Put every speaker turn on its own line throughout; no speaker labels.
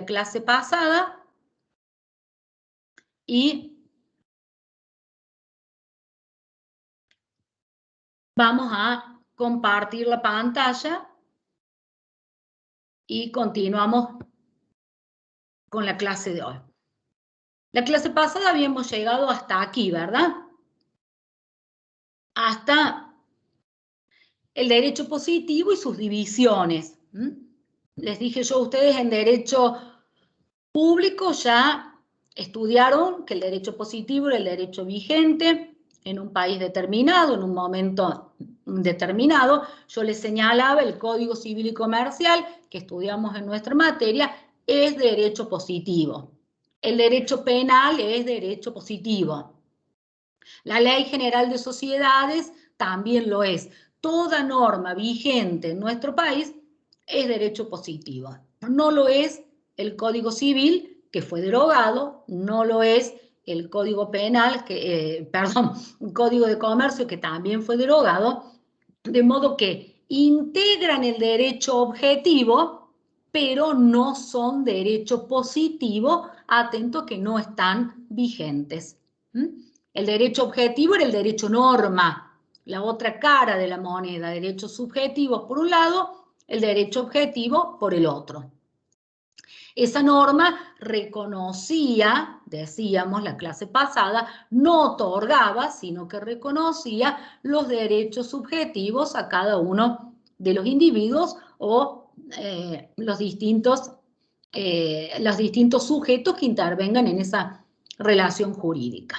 clase pasada y vamos a compartir la pantalla y continuamos con la clase de hoy. La clase pasada habíamos llegado hasta aquí, ¿verdad? Hasta el derecho positivo y sus divisiones. Les dije yo a ustedes en derecho público ya estudiaron que el derecho positivo era el derecho vigente en un país determinado, en un momento determinado. Yo les señalaba el Código Civil y Comercial, que estudiamos en nuestra materia, es derecho positivo. El derecho penal es derecho positivo. La Ley General de Sociedades también lo es. Toda norma vigente en nuestro país es derecho positivo. No lo es el Código Civil, que fue derogado, no lo es el Código Penal, un Código de Comercio, que también fue derogado, de modo que integran el derecho objetivo, pero no son derecho positivo, atento que no están vigentes. El derecho objetivo era el derecho norma, la otra cara de la moneda, derechos subjetivos por un lado, el derecho objetivo por el otro. Esa norma reconocía, decíamos la clase pasada, no otorgaba, sino que reconocía los derechos subjetivos a cada uno de los individuos o los distintos sujetos que intervengan en esa relación jurídica.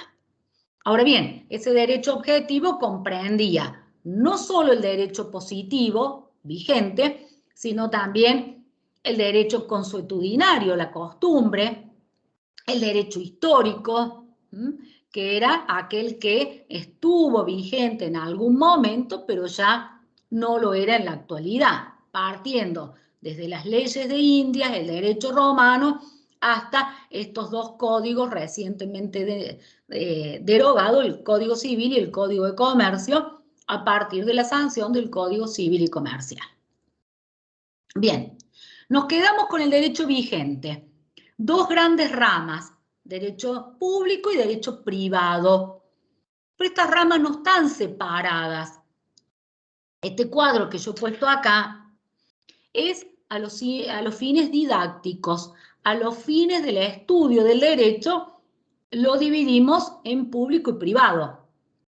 Ahora bien, ese derecho objetivo comprendía no solo el derecho positivo vigente, sino también el derecho consuetudinario, la costumbre, el derecho histórico, que era aquel que estuvo vigente en algún momento, pero ya no lo era en la actualidad, partiendo desde las leyes de Indias, el derecho romano, hasta estos dos códigos recientemente derogados, el Código Civil y el Código de Comercio, a partir de la sanción del Código Civil y Comercial. Bien, nos quedamos con el derecho vigente. Dos grandes ramas, derecho público y derecho privado. Pero estas ramas no están separadas. Este cuadro que yo he puesto acá es a los fines didácticos, a los fines del estudio del derecho, lo dividimos en público y privado.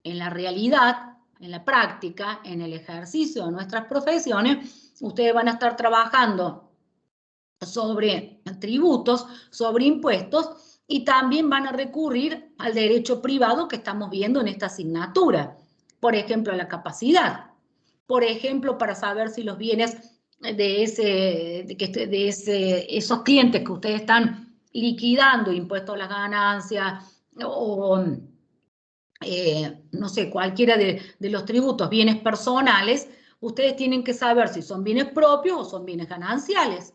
En la realidad, en la práctica, en el ejercicio de nuestras profesiones, ustedes van a estar trabajando sobre tributos, sobre impuestos, y también van a recurrir al derecho privado que estamos viendo en esta asignatura. Por ejemplo, la capacidad. Por ejemplo, para saber si los bienes esos clientes que ustedes están liquidando, impuestos a las ganancias o no sé, cualquiera de los tributos, bienes personales, ustedes tienen que saber si son bienes propios o son bienes gananciales.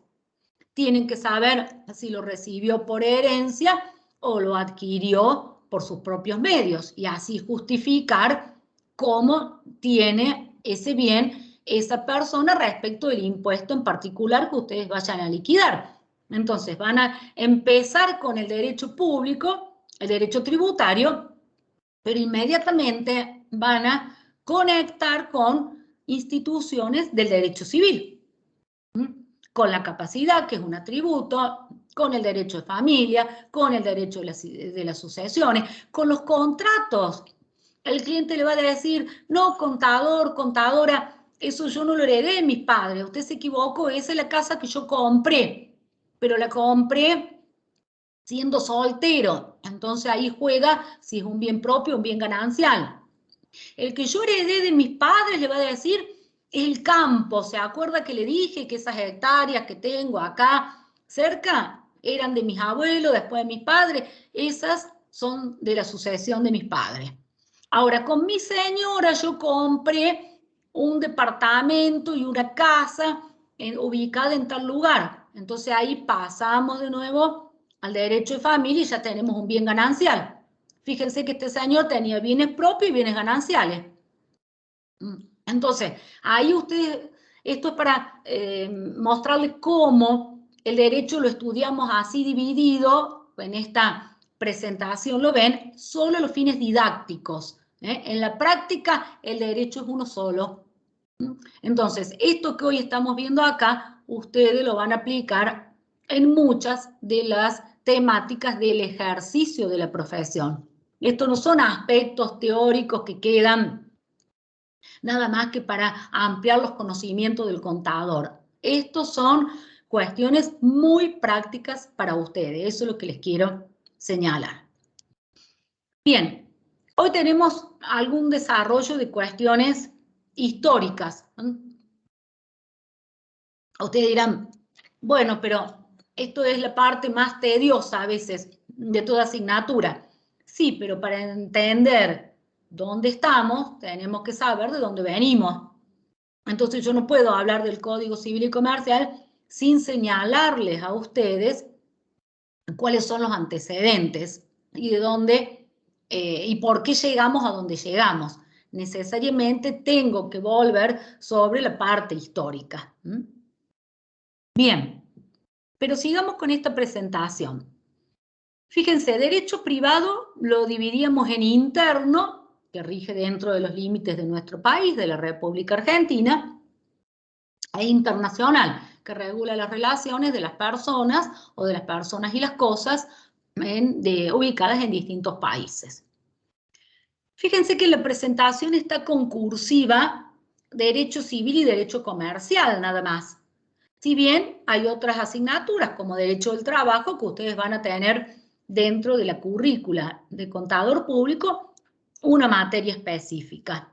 Tienen que saber si lo recibió por herencia o lo adquirió por sus propios medios y así justificar cómo tiene ese bien esa persona respecto del impuesto en particular que ustedes vayan a liquidar. Entonces van a empezar con el derecho público, el derecho tributario, pero inmediatamente van a conectar con instituciones del derecho civil. Con la capacidad, que es un atributo, con el derecho de familia, con el derecho de las sucesiones, con los contratos. El cliente le va a decir, no, contador, contadora, eso yo no lo heredé de mis padres, usted se equivocó, esa es la casa que yo compré, pero la compré siendo soltero, entonces ahí juega si es un bien propio o un bien ganancial. El que yo heredé de mis padres le va a decir, el campo, ¿se acuerda que le dije que esas hectáreas que tengo acá cerca eran de mis abuelos, después de mis padres? Esas son de la sucesión de mis padres. Ahora, con mi señora yo compré un departamento y una casa ubicada en tal lugar. Entonces ahí pasamos de nuevo al derecho de familia y ya tenemos un bien ganancial. Fíjense que este señor tenía bienes propios y bienes gananciales. Entonces, ahí ustedes, esto es para mostrarles cómo el derecho lo estudiamos así dividido, en esta presentación lo ven, solo los fines didácticos. En la práctica, el derecho es uno solo. Entonces, esto que hoy estamos viendo acá, ustedes lo van a aplicar en muchas de las temáticas del ejercicio de la profesión. Estos no son aspectos teóricos que quedan nada más que para ampliar los conocimientos del contador. Estos son cuestiones muy prácticas para ustedes, eso es lo que les quiero señalar. Bien, hoy tenemos algún desarrollo de cuestiones históricas. Ustedes dirán, bueno, pero esto es la parte más tediosa a veces de toda asignatura. Sí, pero para entender dónde estamos, tenemos que saber de dónde venimos. Entonces yo no puedo hablar del Código Civil y Comercial sin señalarles a ustedes cuáles son los antecedentes y de dónde y por qué llegamos a donde llegamos. Necesariamente tengo que volver sobre la parte histórica. Bien, pero sigamos con esta presentación. Fíjense, derecho privado lo dividíamos en interno, que rige dentro de los límites de nuestro país, de la República Argentina, e internacional, que regula las relaciones de las personas o de las personas y las cosas ubicadas en distintos países. Fíjense que la presentación está concursiva, derecho civil y derecho comercial nada más. Si bien hay otras asignaturas como derecho del trabajo que ustedes van a tener dentro de la currícula de contador público una materia específica.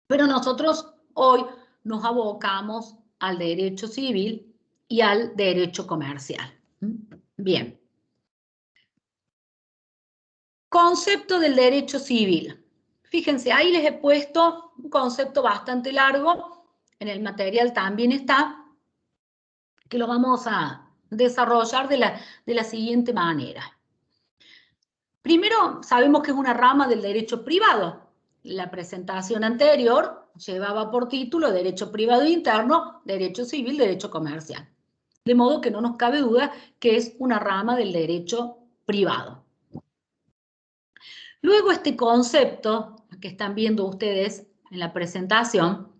Pero nosotros hoy nos abocamos al derecho civil y al derecho comercial. Bien. Concepto del derecho civil. Fíjense, ahí les he puesto un concepto bastante largo, en el material también está, que lo vamos a desarrollar de la siguiente manera. Primero, sabemos que es una rama del derecho privado. La presentación anterior llevaba por título Derecho Privado Interno, Derecho Civil, Derecho Comercial. De modo que no nos cabe duda que es una rama del derecho privado. Luego este concepto que están viendo ustedes en la presentación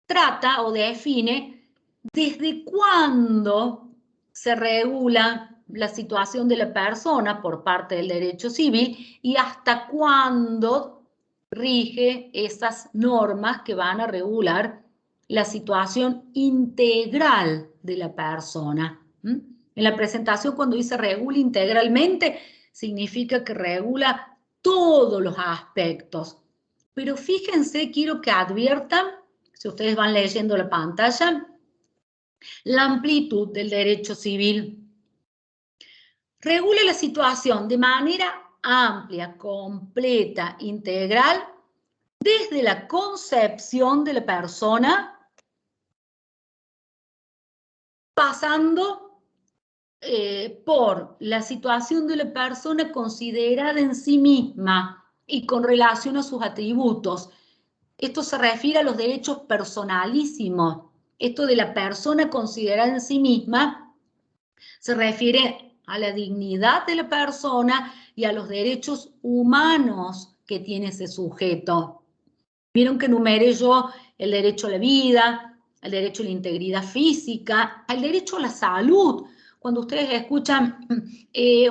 trata o define desde cuándo se regula la situación de la persona por parte del derecho civil y hasta cuándo rige esas normas que van a regular la situación integral de la persona. En la presentación, cuando dice regula integralmente, significa que regula todos los aspectos. Pero fíjense, quiero que adviertan, si ustedes van leyendo la pantalla, la amplitud del derecho civil. Regula la situación de manera amplia, completa, integral, desde la concepción de la persona, pasando por la situación de la persona considerada en sí misma y con relación a sus atributos. Esto se refiere a los derechos personalísimos. Esto de la persona considerada en sí misma se refiere a la dignidad de la persona y a los derechos humanos que tiene ese sujeto. Vieron que enumeré yo el derecho a la vida, el derecho a la integridad física, el derecho a la salud. Cuando ustedes escuchan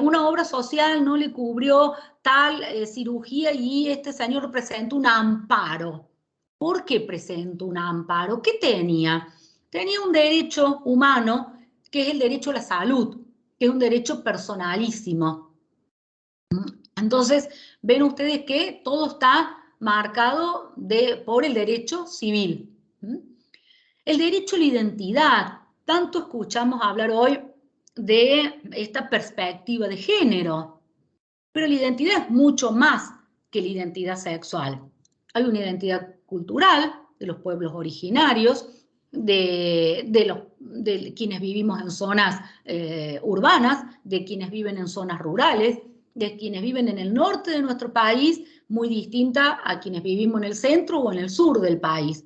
una obra social no le cubrió tal cirugía y este señor presenta un amparo. ¿Por qué presentó un amparo? ¿Qué tenía? Tenía un derecho humano que es el derecho a la salud, que es un derecho personalísimo. Entonces, ven ustedes que todo está marcado por el derecho civil. El derecho a la identidad. Tanto escuchamos hablar hoy de esta perspectiva de género, pero la identidad es mucho más que la identidad sexual. Hay una identidad cultural de los pueblos originarios, de quienes vivimos en zonas urbanas, de quienes viven en zonas rurales, de quienes viven en el norte de nuestro país, muy distinta a quienes vivimos en el centro o en el sur del país.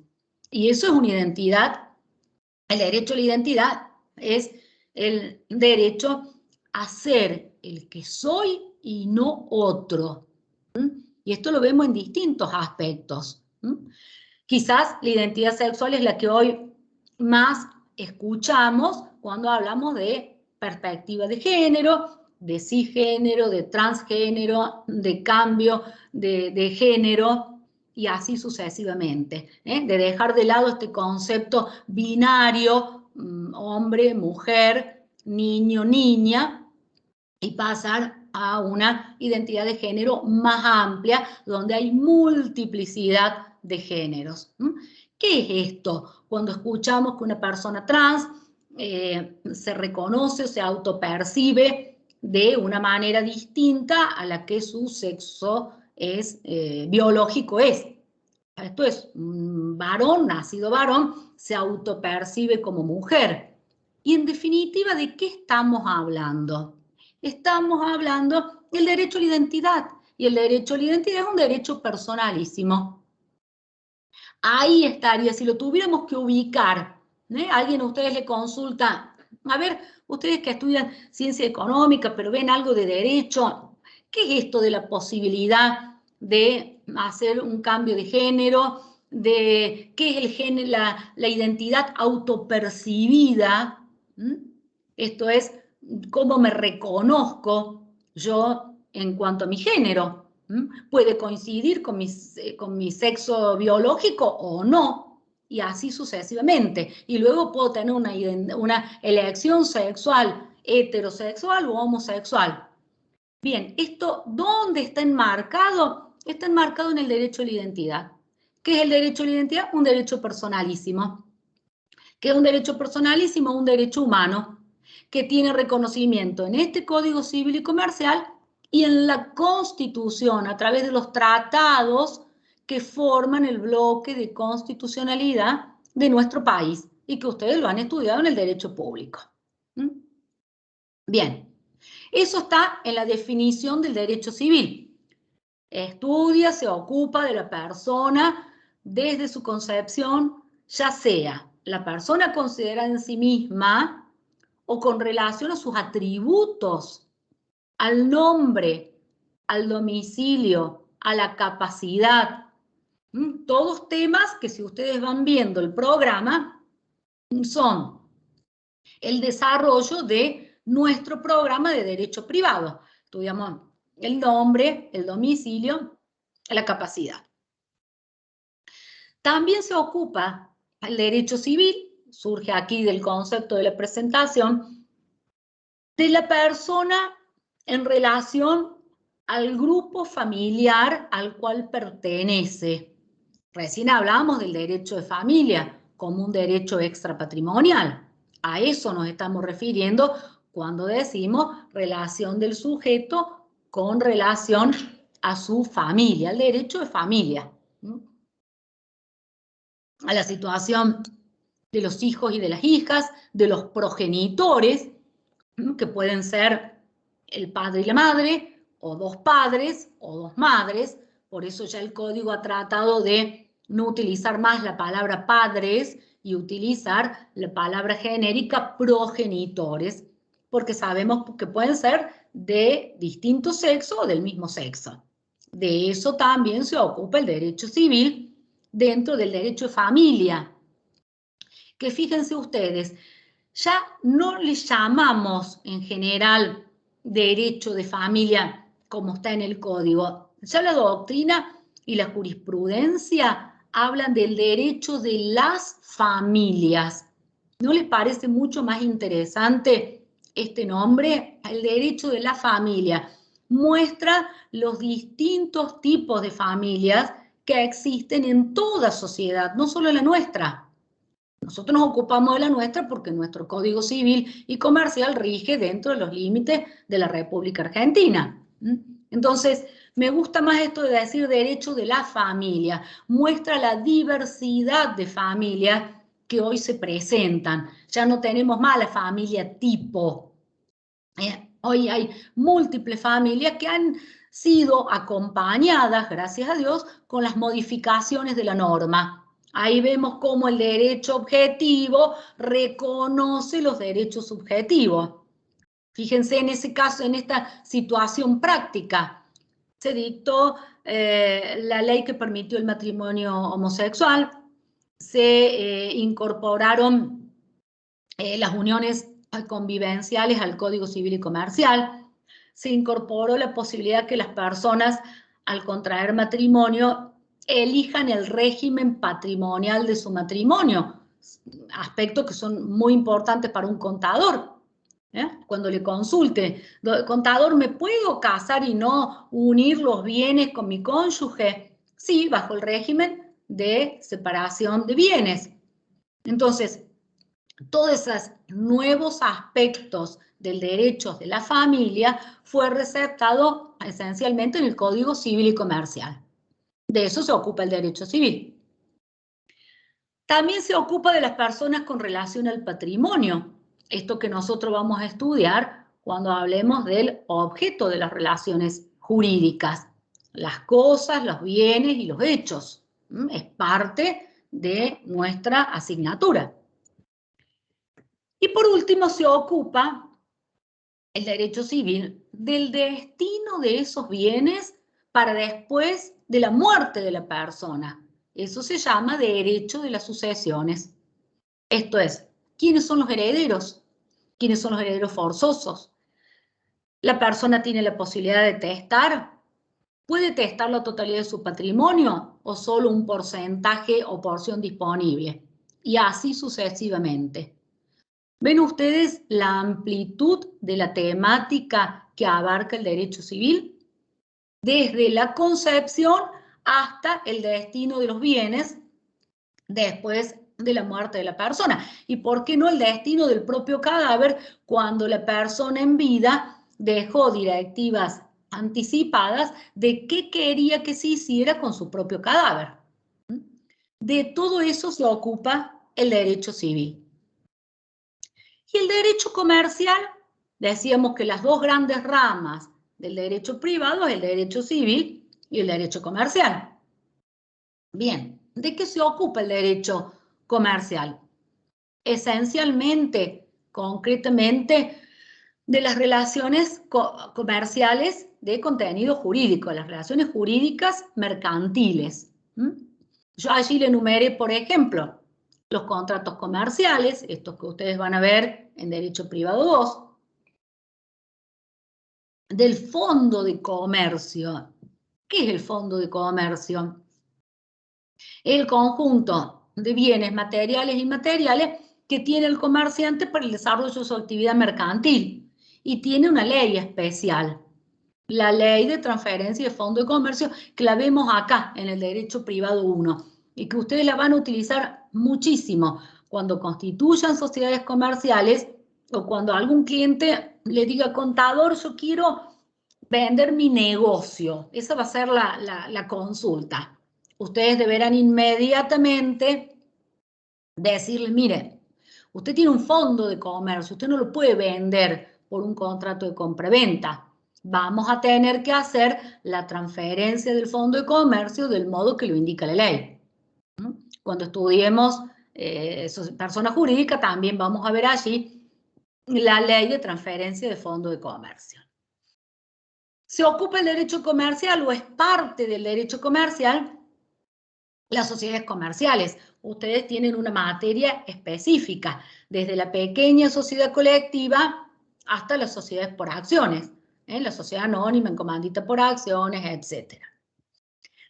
Y eso es una identidad, el derecho a la identidad es el derecho a ser el que soy y no otro. Y esto lo vemos en distintos aspectos. Quizás la identidad sexual es la que hoy más escuchamos cuando hablamos de perspectiva de género, de cisgénero, de transgénero, de cambio de género y así sucesivamente. De dejar de lado este concepto binario, hombre, mujer, niño, niña, y pasar a una identidad de género más amplia, donde hay multiplicidad de géneros. ¿Qué es esto? Cuando escuchamos que una persona trans se reconoce o se autopercibe de una manera distinta a la que su sexo es, biológico es. Esto es un varón, nacido varón, se autopercibe como mujer. Y en definitiva, ¿de qué estamos hablando? Estamos hablando del derecho a la identidad. Y el derecho a la identidad es un derecho personalísimo. Ahí estaría, si lo tuviéramos que ubicar, alguien a ustedes le consulta, a ver, ustedes que estudian ciencia económica, pero ven algo de derecho, ¿qué es esto de la posibilidad de hacer un cambio de género? De qué es el género, la identidad autopercibida. Esto es cómo me reconozco yo en cuanto a mi género. Puede coincidir con mi sexo biológico o no, y así sucesivamente. Y luego puedo tener una elección sexual heterosexual o homosexual. Bien, ¿esto dónde está enmarcado? Está enmarcado en el derecho a la identidad. ¿Qué es el derecho a la identidad? Un derecho personalísimo. ¿Qué es un derecho personalísimo? Un derecho humano que tiene reconocimiento en este Código Civil y Comercial y en la Constitución a través de los tratados que forman el bloque de constitucionalidad de nuestro país y que ustedes lo han estudiado en el derecho público. Bien, eso está en la definición del derecho civil. Estudia, se ocupa de la persona desde su concepción, ya sea la persona considerada en sí misma o con relación a sus atributos, al nombre, al domicilio, a la capacidad. Todos temas que si ustedes van viendo el programa son el desarrollo de nuestro programa de derecho privado. Estudiamos el nombre, el domicilio, la capacidad. También se ocupa el derecho civil, surge aquí del concepto de la presentación, de la persona en relación al grupo familiar al cual pertenece. Recién hablábamos del derecho de familia como un derecho extrapatrimonial. A eso nos estamos refiriendo cuando decimos relación del sujeto con relación a su familia, el derecho de familia. A la situación de los hijos y de las hijas, de los progenitores, que pueden ser el padre y la madre, o dos padres, o dos madres. Por eso ya el código ha tratado de no utilizar más la palabra padres y utilizar la palabra genérica progenitores, porque sabemos que pueden ser de distinto sexo o del mismo sexo. De eso también se ocupa el derecho civil dentro del derecho de familia, que fíjense ustedes, ya no le llamamos en general derecho de familia como está en el código. Ya la doctrina y la jurisprudencia hablan del derecho de las familias. ¿No les parece mucho más interesante este nombre? El derecho de la familia. Muestra los distintos tipos de familias que existen en toda sociedad, no solo en la nuestra. Nosotros nos ocupamos de la nuestra porque nuestro Código Civil y Comercial rige dentro de los límites de la República Argentina. Entonces, me gusta más esto de decir derecho de la familia. Muestra la diversidad de familias que hoy se presentan. Ya no tenemos más la familia tipo. Hoy hay múltiples familias que han sido acompañadas, gracias a Dios, con las modificaciones de la norma. Ahí vemos cómo el derecho objetivo reconoce los derechos subjetivos. Fíjense en ese caso, en esta situación práctica. Se dictó la ley que permitió el matrimonio homosexual, se incorporaron las uniones convivenciales al Código Civil y Comercial, se incorporó la posibilidad que las personas al contraer matrimonio elijan el régimen patrimonial de su matrimonio, aspectos que son muy importantes para un contador. Cuando le consulte, contador, ¿me puedo casar y no unir los bienes con mi cónyuge? Sí, bajo el régimen de separación de bienes. Entonces, todos esos nuevos aspectos del derecho de la familia fue receptado esencialmente en el Código Civil y Comercial. De eso se ocupa el derecho civil. También se ocupa de las personas con relación al patrimonio. Esto que nosotros vamos a estudiar cuando hablemos del objeto de las relaciones jurídicas. Las cosas, los bienes y los hechos. Es parte de nuestra asignatura. Y por último se ocupa el derecho civil del destino de esos bienes para después de la muerte de la persona. Eso se llama derecho de las sucesiones. Esto es, ¿quiénes son los herederos? ¿Quiénes son los herederos forzosos? ¿La persona tiene la posibilidad de testar? ¿Puede testar la totalidad de su patrimonio o solo un porcentaje o porción disponible? Y así sucesivamente. ¿Ven ustedes la amplitud de la temática que abarca el derecho civil? Desde la concepción hasta el destino de los bienes después de la muerte de la persona. ¿Y por qué no el destino del propio cadáver cuando la persona en vida dejó directivas anticipadas de qué quería que se hiciera con su propio cadáver? De todo eso se ocupa el derecho civil. Y el derecho comercial, decíamos que las dos grandes ramas del derecho privado es el derecho civil y el derecho comercial. Bien, ¿de qué se ocupa el derecho comercial? Esencialmente, concretamente, de las relaciones comerciales de contenido jurídico, las relaciones jurídicas mercantiles. Yo allí le enumeré, por ejemplo, los contratos comerciales, estos que ustedes van a ver en Derecho Privado 2, del Fondo de Comercio. ¿Qué es el Fondo de Comercio? El conjunto de bienes materiales e inmateriales que tiene el comerciante para el desarrollo de su actividad mercantil y tiene una ley especial, la Ley de Transferencia de Fondo de Comercio, que la vemos acá en el Derecho Privado 1 y que ustedes la van a utilizar muchísimo cuando constituyan sociedades comerciales o cuando algún cliente le diga, contador, yo quiero vender mi negocio. Esa va a ser la consulta. Ustedes deberán inmediatamente decirle, mire, usted tiene un fondo de comercio, usted no lo puede vender por un contrato de compra-venta. Vamos a tener que hacer la transferencia del fondo de comercio del modo que lo indica la ley. Cuando estudiemos persona jurídica, también vamos a ver allí la ley de transferencia de fondo de comercio. ¿Se ocupa el derecho comercial o es parte del derecho comercial? Las sociedades comerciales. Ustedes tienen una materia específica, desde la pequeña sociedad colectiva hasta las sociedades por acciones, la sociedad anónima en comandita por acciones, etc.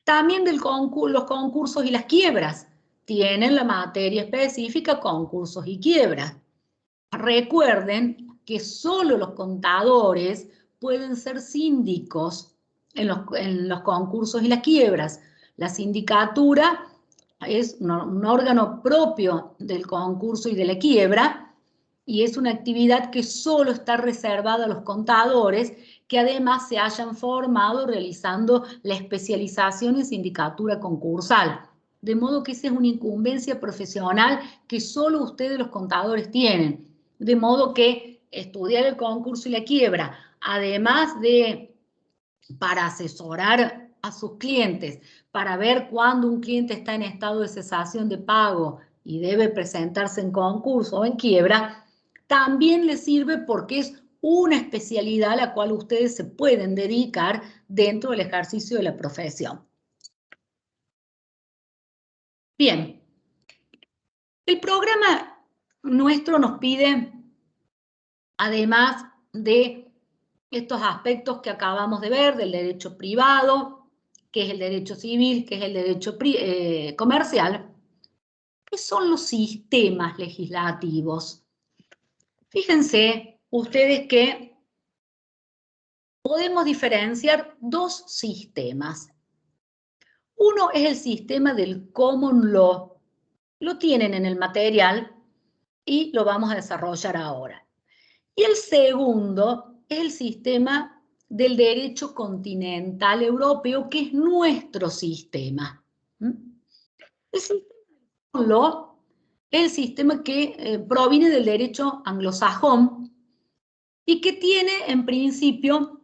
También los concursos y las quiebras. Tienen la materia específica concursos y quiebras. Recuerden que solo los contadores pueden ser síndicos en los concursos y las quiebras. La sindicatura es un órgano propio del concurso y de la quiebra y es una actividad que solo está reservada a los contadores que además se hayan formado realizando la especialización en sindicatura concursal. De modo que esa es una incumbencia profesional que solo ustedes los contadores tienen. De modo que estudiar el concurso y la quiebra, además de para asesorar a sus clientes para ver cuándo un cliente está en estado de cesación de pago y debe presentarse en concurso o en quiebra, también les sirve porque es una especialidad a la cual ustedes se pueden dedicar dentro del ejercicio de la profesión. Bien, el programa nuestro nos pide, además de estos aspectos que acabamos de ver, del derecho privado, que es el derecho civil, que es el derecho comercial, ¿qué son los sistemas legislativos? Fíjense ustedes que podemos diferenciar dos sistemas. Uno es el sistema del common law. Lo tienen en el material y lo vamos a desarrollar ahora. Y el segundo es el sistema del derecho continental europeo, que es nuestro sistema. El sistema del common law es el sistema que proviene del derecho anglosajón y que tiene en principio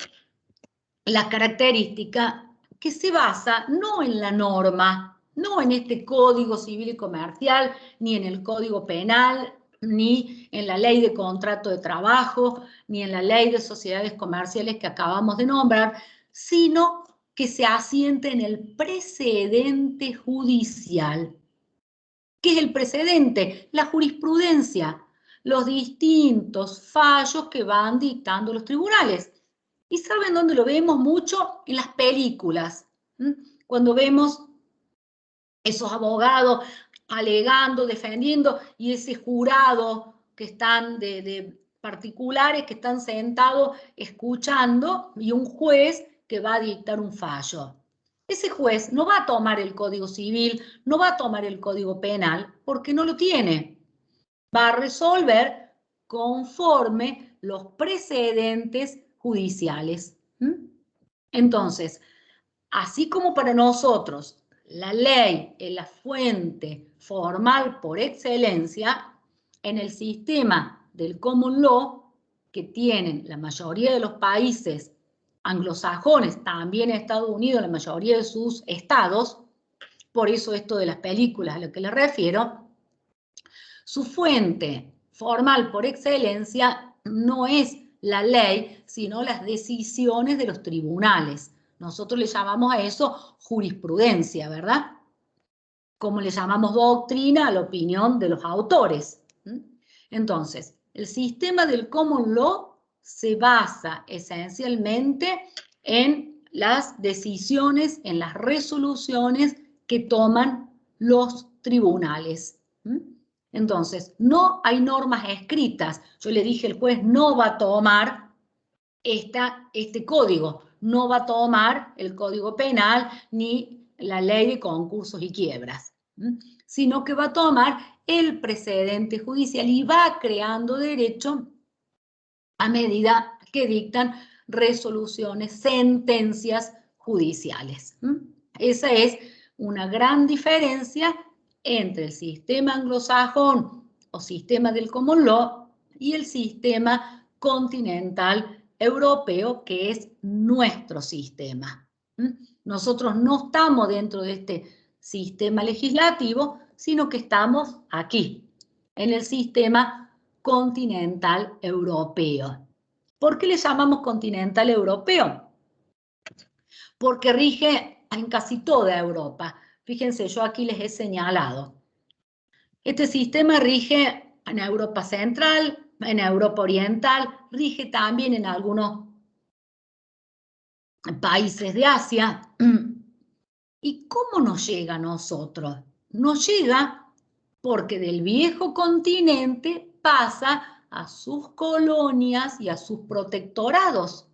la característica que se basa no en la norma, no en este Código Civil y Comercial, ni en el Código Penal, ni en la Ley de Contrato de Trabajo, ni en la Ley de Sociedades Comerciales que acabamos de nombrar, sino que se asienta en el precedente judicial. ¿Qué es el precedente? La jurisprudencia, los distintos fallos que van dictando los tribunales. ¿Y saben dónde lo vemos mucho? En las películas. Cuando vemos esos abogados alegando, defendiendo, y ese jurado que están de particulares que están sentados escuchando, y un juez que va a dictar un fallo. Ese juez no va a tomar el Código Civil, no va a tomar el Código Penal, porque no lo tiene. Va a resolver conforme los precedentes judiciales. Entonces, así como para nosotros la ley es la fuente formal por excelencia, en el sistema del common law que tienen la mayoría de los países anglosajones, también Estados Unidos, la mayoría de sus estados, por eso esto de las películas a lo que les refiero, su fuente formal por excelencia no es la ley, sino las decisiones de los tribunales. Nosotros le llamamos a eso jurisprudencia, ¿verdad? Como le llamamos doctrina a la opinión de los autores. Entonces, el sistema del common law se basa esencialmente en las decisiones, en las resoluciones que toman los tribunales. Entonces, no hay normas escritas. Yo le dije, el juez no va a tomar este código, no va a tomar el Código Penal ni la Ley de Concursos y Quiebras, sino que va a tomar el precedente judicial y va creando derecho a medida que dictan resoluciones, sentencias judiciales. Esa es una gran diferencia entre el sistema anglosajón o sistema del common law y el sistema continental europeo, que es nuestro sistema. Nosotros no estamos dentro de este sistema legislativo, sino que estamos aquí, en el sistema continental europeo. ¿Por qué le llamamos continental europeo? Porque rige en casi toda Europa. Fíjense, yo aquí les he señalado. Este sistema rige en Europa Central, en Europa Oriental, rige también en algunos países de Asia. ¿Y cómo nos llega a nosotros? Nos llega porque del viejo continente pasa a sus colonias y a sus protectorados.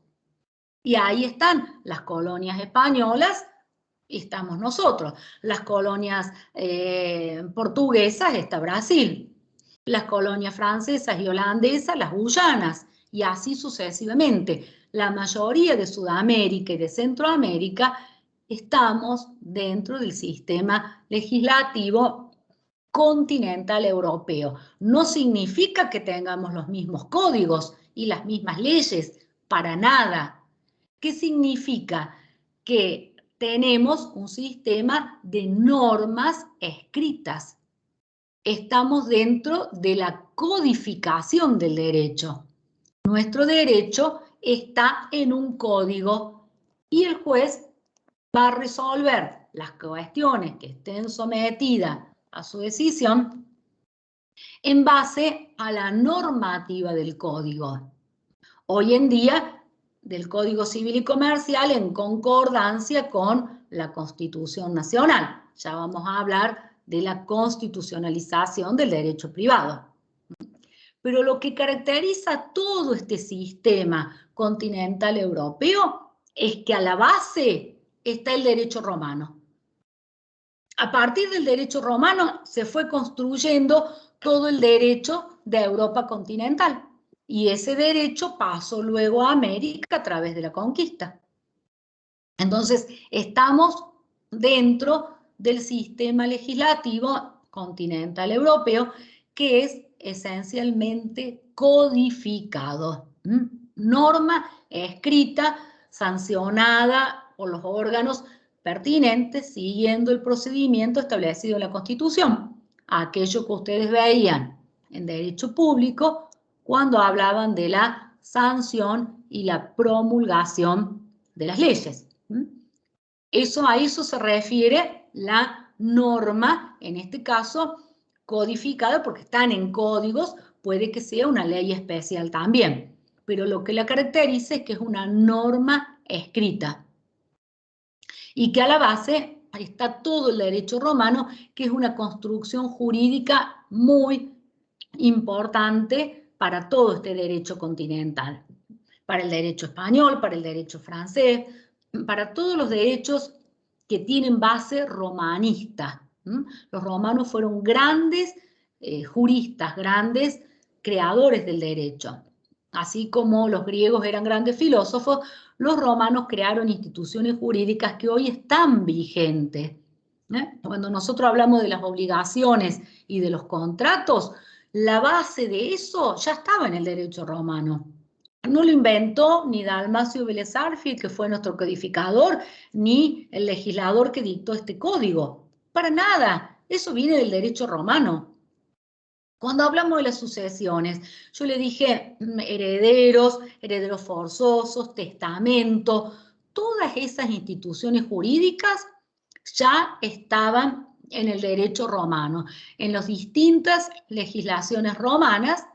Y ahí están las colonias españolas y estamos nosotros. Las colonias portuguesas está Brasil. Las colonias francesas y holandesas, las Guyanas, y así sucesivamente. La mayoría de Sudamérica y de Centroamérica estamos dentro del sistema legislativo continental europeo. No significa que tengamos los mismos códigos y las mismas leyes, para nada. ¿Qué significa? Que tenemos un sistema de normas escritas. Estamos dentro de la codificación del derecho. Nuestro derecho está en un código y el juez va a resolver las cuestiones que estén sometidas a su decisión en base a la normativa del código. Hoy en día, del Código Civil y Comercial en concordancia con la Constitución Nacional. Ya vamos a hablar de la constitucionalización del derecho privado. Pero lo que caracteriza todo este sistema continental europeo es que a la base está el derecho romano. A partir del derecho romano se fue construyendo todo el derecho de Europa continental y ese derecho pasó luego a América a través de la conquista. Entonces, estamos dentro del sistema legislativo continental europeo que es esencialmente codificado. Norma escrita, sancionada por los órganos pertinentes, siguiendo el procedimiento establecido en la Constitución. Aquello que ustedes veían en derecho público cuando hablaban de la sanción y la promulgación de las leyes. A eso se refiere la norma, en este caso codificada, porque están en códigos, puede que sea una ley especial también, pero lo que la caracteriza es que es una norma escrita y que a la base está todo el derecho romano, que es una construcción jurídica muy importante para todo este derecho continental, para el derecho español, para el derecho francés, para todos los derechos que tienen base romanista. Los romanos fueron grandes juristas, grandes creadores del derecho. Así como los griegos eran grandes filósofos, los romanos crearon instituciones jurídicas que hoy están vigentes. Cuando nosotros hablamos de las obligaciones y de los contratos, la base de eso ya estaba en el derecho romano. No lo inventó ni Dalmacio Vélez Arfiel, que fue nuestro codificador, ni el legislador que dictó este código. Para nada, eso viene del derecho romano. Cuando hablamos de las sucesiones, yo le dije herederos forzosos, testamento, todas esas instituciones jurídicas ya estaban en el derecho romano, en las distintas legislaciones romanas,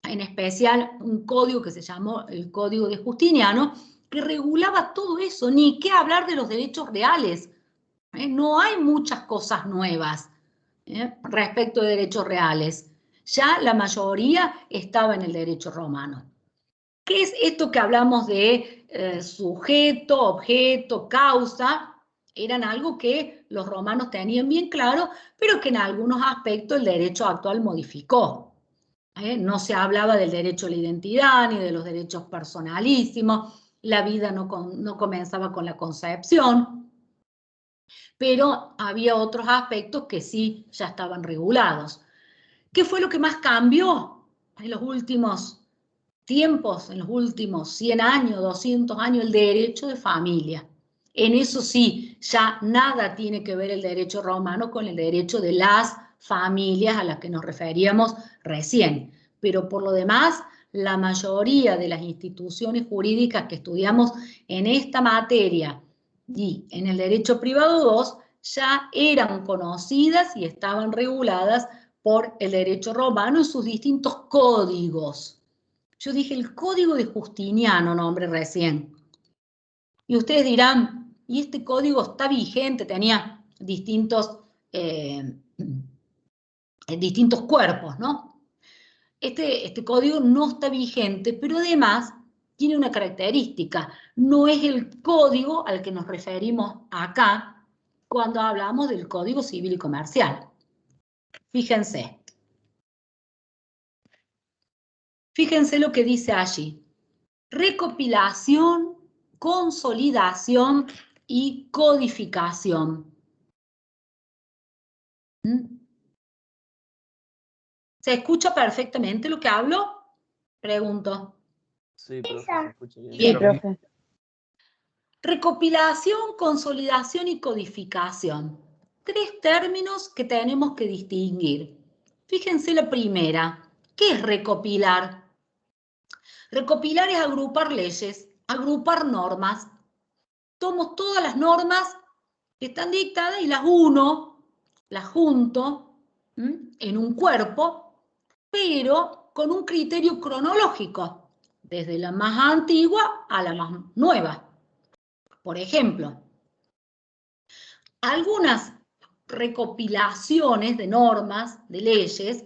en especial un código que se llamó el Código de Justiniano, que regulaba todo eso, ni qué hablar de los derechos reales. No hay muchas cosas nuevas respecto de derechos reales. Ya la mayoría estaba en el derecho romano. ¿Qué es esto que hablamos de sujeto, objeto, causa? Eran algo que los romanos tenían bien claro, pero que en algunos aspectos el derecho actual modificó. No se hablaba del derecho a la identidad ni de los derechos personalísimos, la vida no comenzaba con la concepción, pero había otros aspectos que sí ya estaban regulados. ¿Qué fue lo que más cambió en los últimos tiempos, en los últimos 100 años, 200 años? El derecho de familia. En eso sí, ya nada tiene que ver el derecho romano con el derecho de las familias a las que nos referíamos recién. Pero por lo demás, la mayoría de las instituciones jurídicas que estudiamos en esta materia y en el derecho privado 2 ya eran conocidas y estaban reguladas por el derecho romano en sus distintos códigos. Yo dije el Código de Justiniano, nombre recién. Y ustedes dirán, ¿y este código está vigente? Tenía distintos cuerpos, ¿no? Este código no está vigente, pero además tiene una característica. No es el código al que nos referimos acá cuando hablamos del Código Civil y Comercial. Fíjense. Fíjense lo que dice allí. Recopilación, consolidación y codificación. ¿Se escucha perfectamente lo que hablo? Pregunto.
Sí, profe, se escucha bien.
Bien.
Sí, profe.
Recopilación, consolidación y codificación. 3 términos que tenemos que distinguir. Fíjense la primera. ¿Qué es recopilar? Recopilar es agrupar leyes, agrupar normas. Tomo todas las normas que están dictadas y las uno, las junto en un cuerpo, pero con un criterio cronológico, desde la más antigua a la más nueva. Por ejemplo, algunas recopilaciones de normas, de leyes,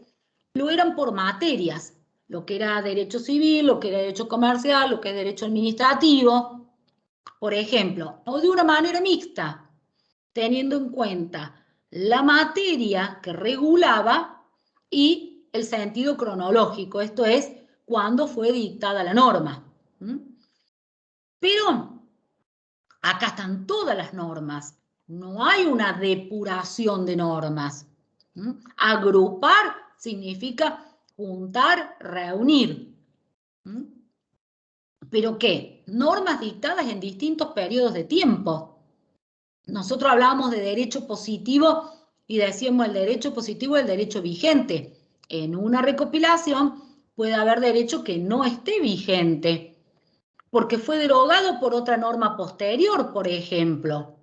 lo eran por materias, lo que era derecho civil, lo que era derecho comercial, lo que es derecho administrativo, por ejemplo, o de una manera mixta, teniendo en cuenta la materia que regulaba y el sentido cronológico, esto es, cuándo fue dictada la norma. Pero acá están todas las normas, no hay una depuración de normas. Agrupar significa juntar, reunir. ¿Pero qué? Normas dictadas en distintos periodos de tiempo. Nosotros hablábamos de derecho positivo y decíamos el derecho positivo es el derecho vigente. En una recopilación puede haber derecho que no esté vigente, porque fue derogado por otra norma posterior, por ejemplo.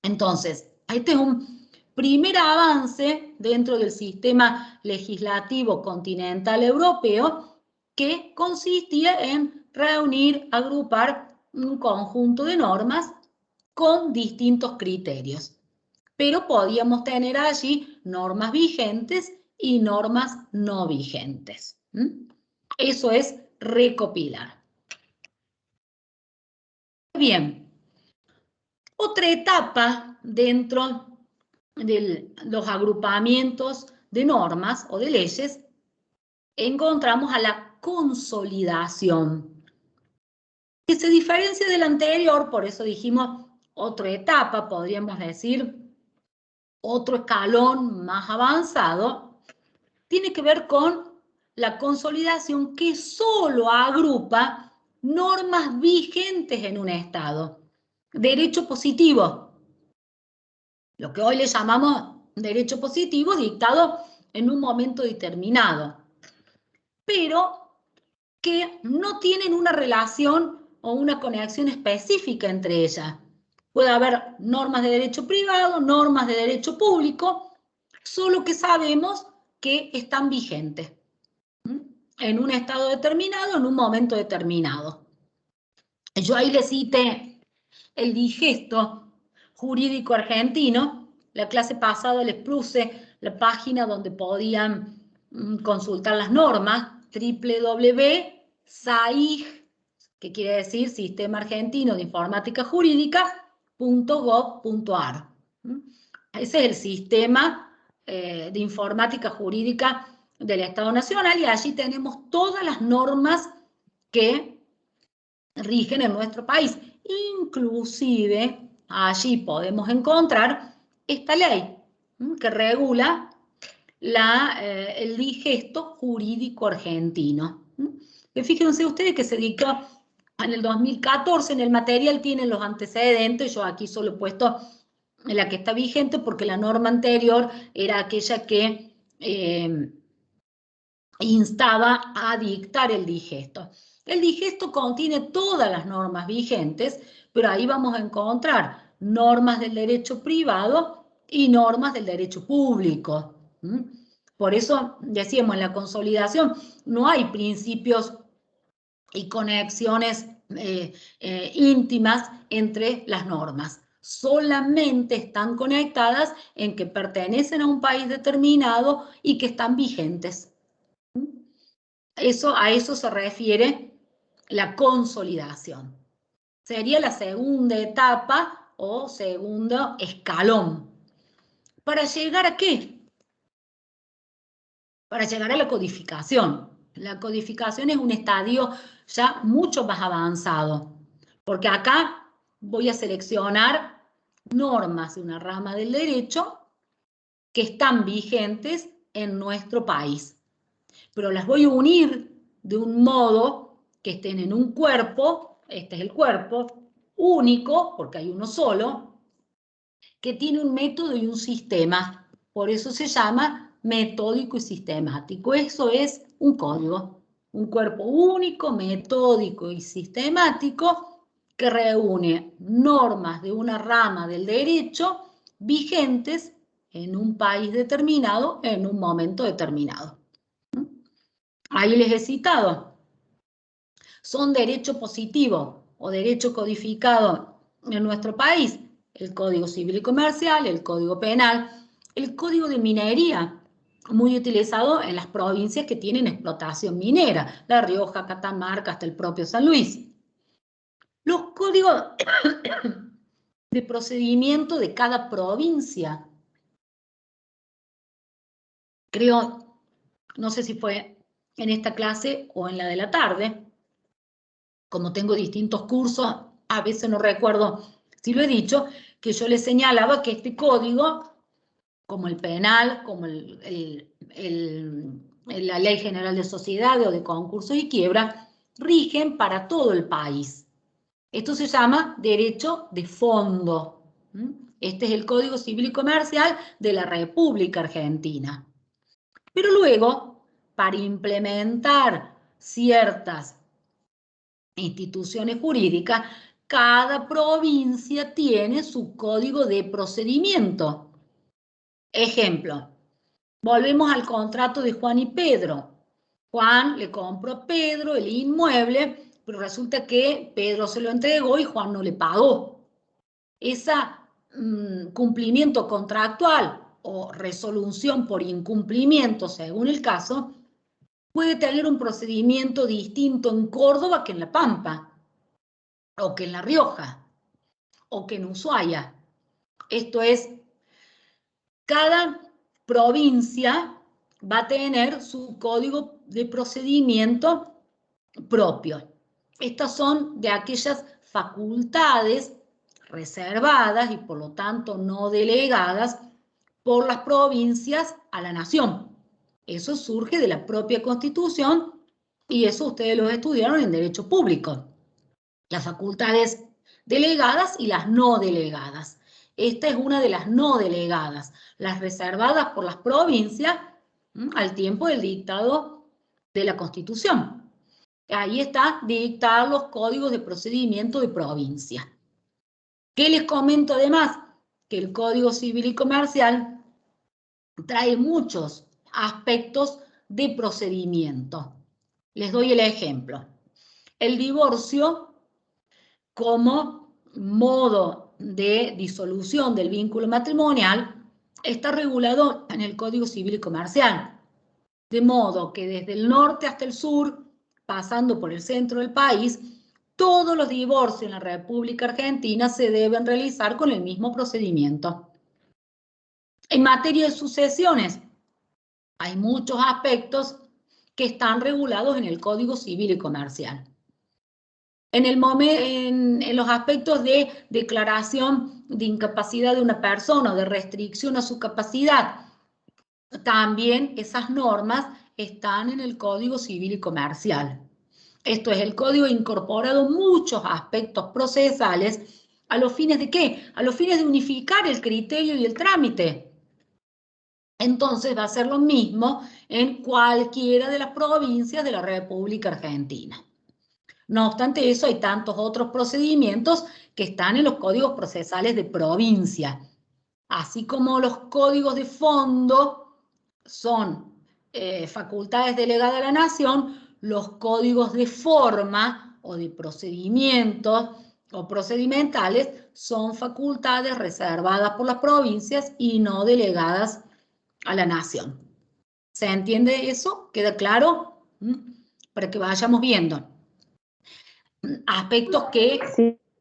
Entonces, este es un primer avance dentro del sistema legislativo continental europeo que consistía en reunir, agrupar un conjunto de normas con distintos criterios. Pero podíamos tener allí normas vigentes y normas no vigentes. Eso es recopilar. Bien, otra etapa dentro de los agrupamientos de normas o de leyes, encontramos a la consolidación, que se diferencia de la anterior, por eso dijimos otra etapa, podríamos decir otro escalón más avanzado, tiene que ver con la consolidación que solo agrupa normas vigentes en un Estado. Derecho positivo, lo que hoy le llamamos derecho positivo dictado en un momento determinado, pero que no tienen una relación o una conexión específica entre ellas. Puede haber normas de derecho privado, normas de derecho público, solo que sabemos que están vigentes en un estado determinado, en un momento determinado. Yo ahí le cité el digesto jurídico argentino. La clase pasada les puse la página donde podían consultar las normas, www.saig, que quiere decir Sistema Argentino de Informática Jurídica.gov.ar. Ese es el sistema de informática jurídica del Estado Nacional y allí tenemos todas las normas que rigen en nuestro país. Inclusive allí podemos encontrar esta ley que regula el digesto jurídico argentino. Fíjense ustedes que se dictó en el 2014, en el material tienen los antecedentes, yo aquí solo he puesto la que está vigente porque la norma anterior era aquella que instaba a dictar el digesto. El digesto contiene todas las normas vigentes, pero ahí vamos a encontrar normas del derecho privado y normas del derecho público. Por eso decíamos en la consolidación, no hay principios y conexiones íntimas entre las normas. Solamente están conectadas en que pertenecen a un país determinado y que están vigentes. A eso se refiere la consolidación. Sería la segunda etapa o segundo escalón. ¿Para llegar a qué? Para llegar a la codificación. La codificación es un estadio ya mucho más avanzado, porque acá voy a seleccionar normas de una rama del derecho que están vigentes en nuestro país, pero las voy a unir de un modo que estén en un cuerpo, este es el cuerpo, único, porque hay uno solo, que tiene un método y un sistema. Por eso se llama metódico y sistemático. Eso es un código, un cuerpo único, metódico y sistemático que reúne normas de una rama del derecho vigentes en un país determinado en un momento determinado. Ahí les he citado. Son derecho positivo o derecho codificado en nuestro país, el Código Civil y Comercial, el Código Penal, el Código de Minería, muy utilizado en las provincias que tienen explotación minera, La Rioja, Catamarca, hasta el propio San Luis. Los códigos de procedimiento de cada provincia. Creo, no sé si fue en esta clase o en la de la tarde, como tengo distintos cursos, a veces no recuerdo si lo he dicho, que yo les señalaba que este código, como el penal, como la Ley General de Sociedades o de Concursos y Quiebra, rigen para todo el país. Esto se llama derecho de fondo. Este es el Código Civil y Comercial de la República Argentina. Pero luego, para implementar ciertas instituciones jurídicas, cada provincia tiene su código de procedimiento. Ejemplo, volvemos al contrato de Juan y Pedro. Juan le compró a Pedro el inmueble, pero resulta que Pedro se lo entregó y Juan no le pagó. Ese cumplimiento contractual o resolución por incumplimiento, según el caso, puede tener un procedimiento distinto en Córdoba que en La Pampa, o que en La Rioja, o que en Ushuaia. Esto es, cada provincia va a tener su código de procedimiento propio. Estas son de aquellas facultades reservadas y por lo tanto no delegadas por las provincias a la nación. Eso surge de la propia Constitución y eso ustedes lo estudiaron en Derecho Público. Las facultades delegadas y las no delegadas. Esta es una de las no delegadas, las reservadas por las provincias al tiempo del dictado de la Constitución. Ahí está dictar los códigos de procedimiento de provincia. ¿Qué les comento además? Que el Código Civil y Comercial trae muchos aspectos de procedimiento. Les doy el ejemplo. El divorcio como modo de disolución del vínculo matrimonial está regulado en el Código Civil y Comercial. De modo que desde el norte hasta el sur, pasando por el centro del país, todos los divorcios en la República Argentina se deben realizar con el mismo procedimiento. En materia de sucesiones, hay muchos aspectos que están regulados en el Código Civil y Comercial. En los aspectos de declaración de incapacidad de una persona o de restricción a su capacidad, también esas normas están en el Código Civil y Comercial. Esto es, el Código ha incorporado muchos aspectos procesales a los fines de ¿qué? A los fines de unificar el criterio y el trámite. Entonces va a ser lo mismo en cualquiera de las provincias de la República Argentina. No obstante eso, hay tantos otros procedimientos que están en los códigos procesales de provincia. Así como los códigos de fondo son facultades delegadas a la nación, los códigos de forma o de procedimientos o procedimentales son facultades reservadas por las provincias y no delegadas a la nación. ¿Se entiende eso? ¿Queda claro? Para que vayamos viendo aspectos que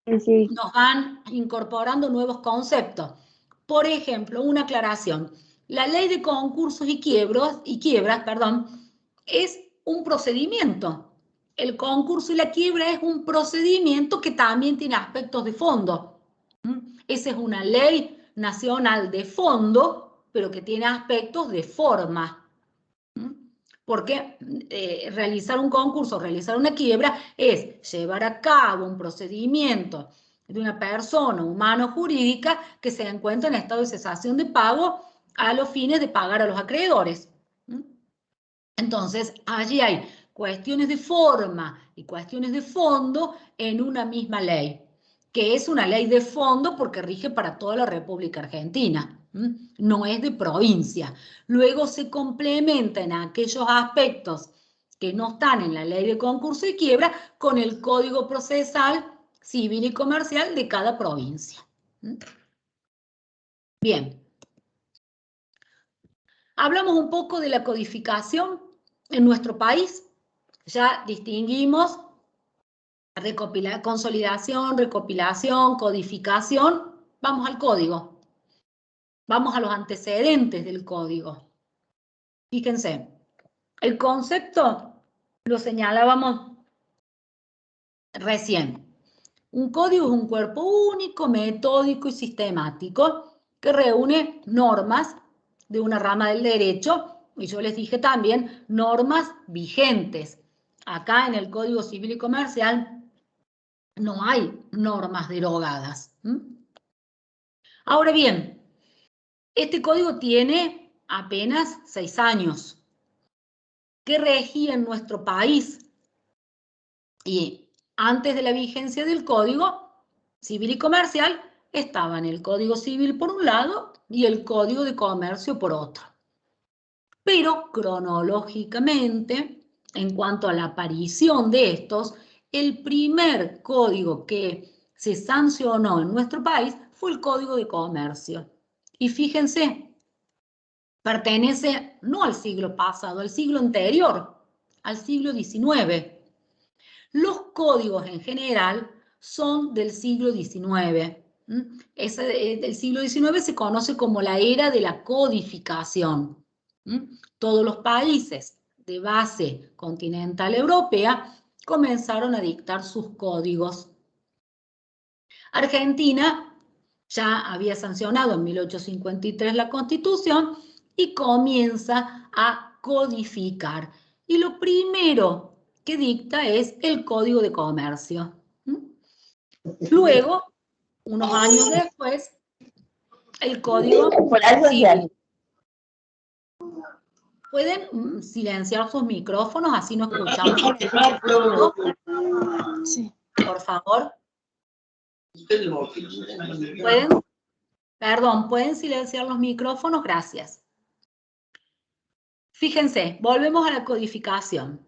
nos van incorporando nuevos conceptos. Por ejemplo, una aclaración. La ley de concursos y quiebras, es un procedimiento. El concurso y la quiebra es un procedimiento que también tiene aspectos de fondo. Esa es una ley nacional de fondo, pero que tiene aspectos de forma. Porque realizar un concurso, realizar una quiebra, es llevar a cabo un procedimiento de una persona humana o jurídica que se encuentra en estado de cesación de pago a los fines de pagar a los acreedores. Entonces, allí hay cuestiones de forma y cuestiones de fondo en una misma ley, que es una ley de fondo porque rige para toda la República Argentina, no es de provincia. Luego se complementa en aquellos aspectos que no están en la ley de concurso y quiebra con el Código Procesal Civil y Comercial de cada provincia. Bien. Hablamos un poco de la codificación en nuestro país. Ya distinguimos consolidación, recopilación, codificación. Vamos al código. Vamos a los antecedentes del código. Fíjense, el concepto lo señalábamos recién. Un código es un cuerpo único, metódico y sistemático que reúne normas de una rama del derecho, y yo les dije también normas vigentes. Acá en el Código Civil y Comercial no hay normas derogadas. Ahora bien, este código tiene apenas 6 años. ¿Qué regía en nuestro país? Y antes de la vigencia del Código Civil y Comercial estaban el Código Civil por un lado y el Código de Comercio por otro. Pero cronológicamente, en cuanto a la aparición de estos, el primer código que se sancionó en nuestro país fue el Código de Comercio. Y fíjense, pertenece no al siglo pasado, al siglo anterior, al siglo XIX. Los códigos en general son del siglo XIX. El siglo XIX se conoce como la era de la codificación. Todos los países de base continental europea comenzaron a dictar sus códigos. Argentina ya había sancionado en 1853 la Constitución y comienza a codificar. Y lo primero que dicta es el Código de Comercio. Luego, unos años después, el Código Civil. ¿Pueden silenciar sus micrófonos? Así no escuchamos. Sí. Por favor. ¿Pueden silenciar los micrófonos? Gracias. Fíjense, volvemos a la codificación.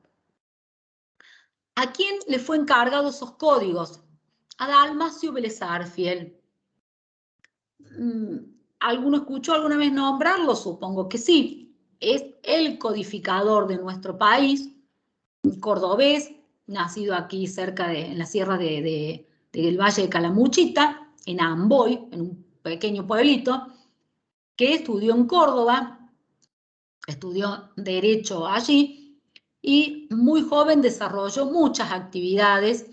¿A quién le fue encargado esos códigos? A Dalmacio Vélez Sarsfield. ¿Alguno escuchó alguna vez nombrarlo? Supongo que sí. Es el codificador de nuestro país, cordobés, nacido aquí cerca en la sierra del Valle de Calamuchita, en Amboy, en un pequeño pueblito, que estudió en Córdoba, estudió Derecho allí, y muy joven desarrolló muchas actividades.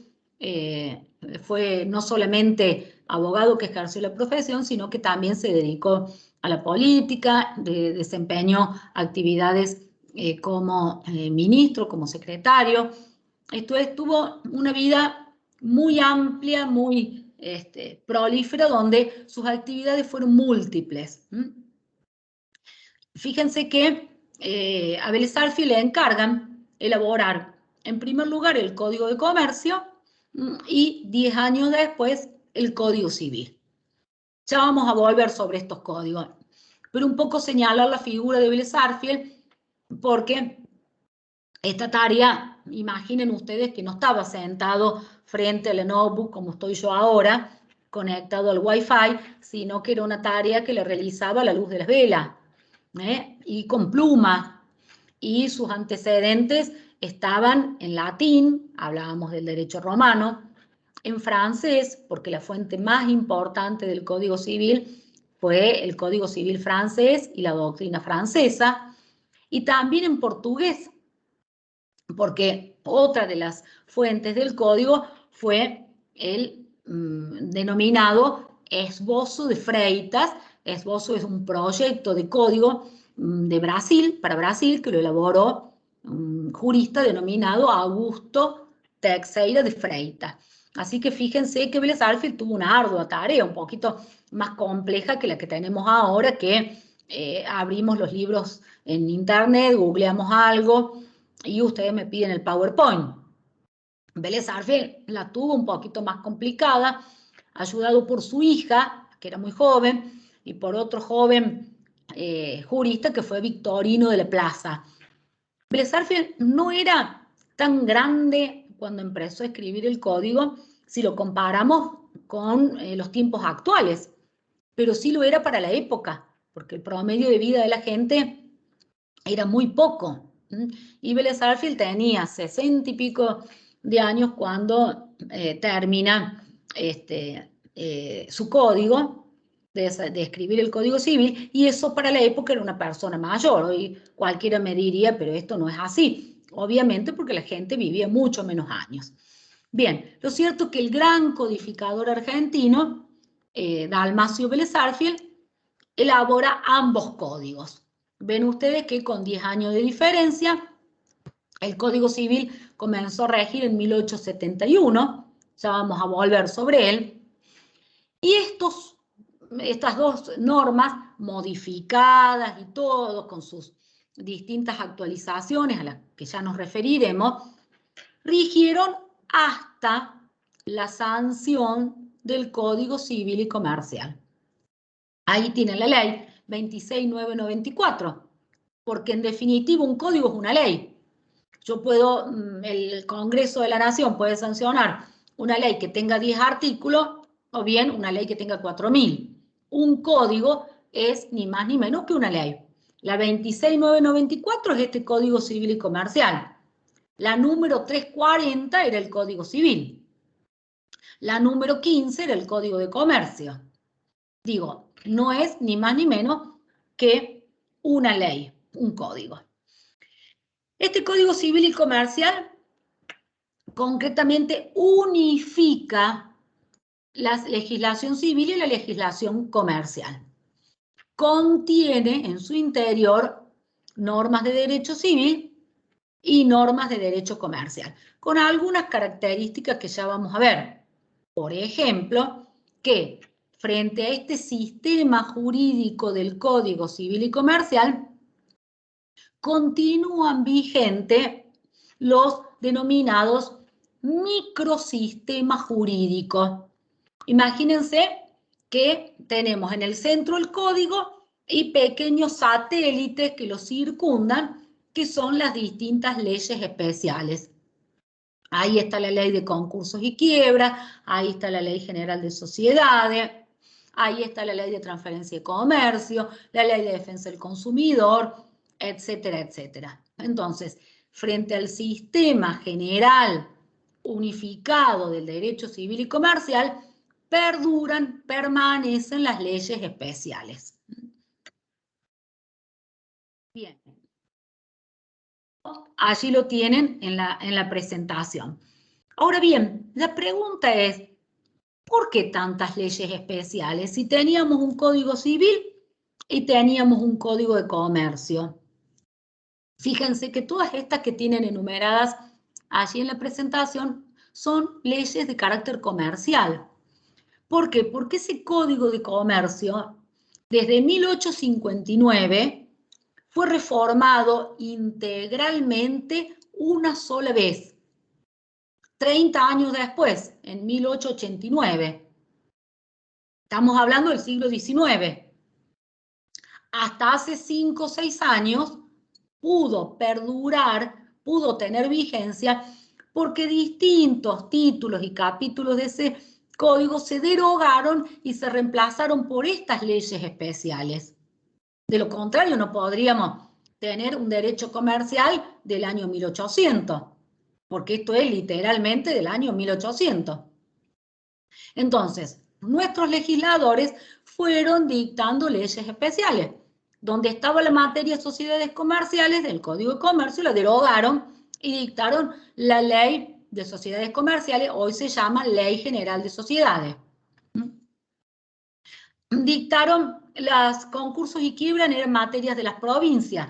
Fue no solamente abogado que ejerció la profesión, sino que también se dedicó a la política, desempeñó actividades como ministro, como secretario. Tuvo una vida muy amplia, muy prolífera, donde sus actividades fueron múltiples. Fíjense que a Vélez Sarsfield le encargan elaborar, en primer lugar, el Código de Comercio y 10 años después el Código Civil. Ya vamos a volver sobre estos códigos, pero un poco señalar la figura de Vélez Sarsfield, porque esta tarea, imaginen ustedes que no estaba sentado frente a la notebook como estoy yo ahora, conectado al Wi-Fi, sino que era una tarea que le realizaba a la luz de las velas, y con pluma, y sus antecedentes estaban en latín, hablábamos del derecho romano, en francés, porque la fuente más importante del Código Civil fue el Código Civil francés y la doctrina francesa, y también en portugués, porque otra de las fuentes del código fue el denominado Esbozo de Freitas. Esbozo es un proyecto de código de Brasil, para Brasil, que lo elaboró un jurista denominado Augusto Teixeira de Freitas. Así que fíjense que Vélez Sarsfield tuvo una ardua tarea, un poquito más compleja que la que tenemos ahora, que abrimos los libros en internet, googleamos algo y ustedes me piden el PowerPoint. Vélez Sarsfield la tuvo un poquito más complicada, ayudado por su hija, que era muy joven, y por otro joven jurista que fue Victorino de la Plaza. Vélez Sarsfield no era tan grande cuando empezó a escribir el código, si lo comparamos con los tiempos actuales, pero sí lo era para la época, porque el promedio de vida de la gente era muy poco. Y Vélez Sarsfield tenía 60 y pico de años cuando termina su código, de escribir el Código Civil, y eso para la época era una persona mayor. Hoy cualquiera me diría, pero esto no es así. Obviamente porque la gente vivía mucho menos años. Bien, lo cierto es que el gran codificador argentino, Dalmacio Vélez Sarsfield, elabora ambos códigos. Ven ustedes que con 10 años de diferencia, el Código Civil comenzó a regir en 1871, ya vamos a volver sobre él, y estas dos normas modificadas y todo, con sus distintas actualizaciones a las que ya nos referiremos, rigieron hasta la sanción del Código Civil y Comercial. Ahí tienen la ley 26.994, porque en definitiva un código es una ley. Yo puedo, el Congreso de la Nación puede sancionar una ley que tenga 10 artículos o bien una ley que tenga 4.000. Un código es ni más ni menos que una ley. La 26.994 es este Código Civil y Comercial. La número 340 era el Código Civil. La número 15 era el Código de Comercio. Digo, no es ni más ni menos que una ley, un código. Este Código Civil y Comercial concretamente unifica la legislación civil y la legislación comercial. Contiene en su interior normas de derecho civil y normas de derecho comercial, con algunas características que ya vamos a ver. Por ejemplo, que frente a este sistema jurídico del Código Civil y Comercial, continúan vigentes los denominados microsistemas jurídicos. Imagínense que tenemos en el centro el código y pequeños satélites que lo circundan, que son las distintas leyes especiales. Ahí está la ley de concursos y quiebra, ahí está la ley general de sociedades, ahí está la ley de transferencia de comercio, la ley de defensa del consumidor, etcétera, etcétera. Entonces, frente al sistema general unificado del derecho civil y comercial, permanecen las leyes especiales. Bien. Allí lo tienen en la presentación. Ahora bien, la pregunta es, ¿por qué tantas leyes especiales si teníamos un código civil y teníamos un código de comercio? Fíjense que todas estas que tienen enumeradas allí en la presentación son leyes de carácter comercial. ¿Por qué? Porque ese código de comercio, desde 1859, fue reformado integralmente una sola vez, 30 años después, en 1889. Estamos hablando del siglo XIX. Hasta hace 5 o 6 años pudo perdurar, pudo tener vigencia, porque distintos títulos y capítulos de ese código se derogaron y se reemplazaron por estas leyes especiales. De lo contrario, no podríamos tener un derecho comercial del año 1800, porque esto es literalmente del año 1800. Entonces, nuestros legisladores fueron dictando leyes especiales. Donde estaba la materia de sociedades comerciales del Código de Comercio, la derogaron y dictaron la ley de sociedades comerciales, hoy se llama Ley General de Sociedades. Dictaron los concursos y quiebras en materias de las provincias.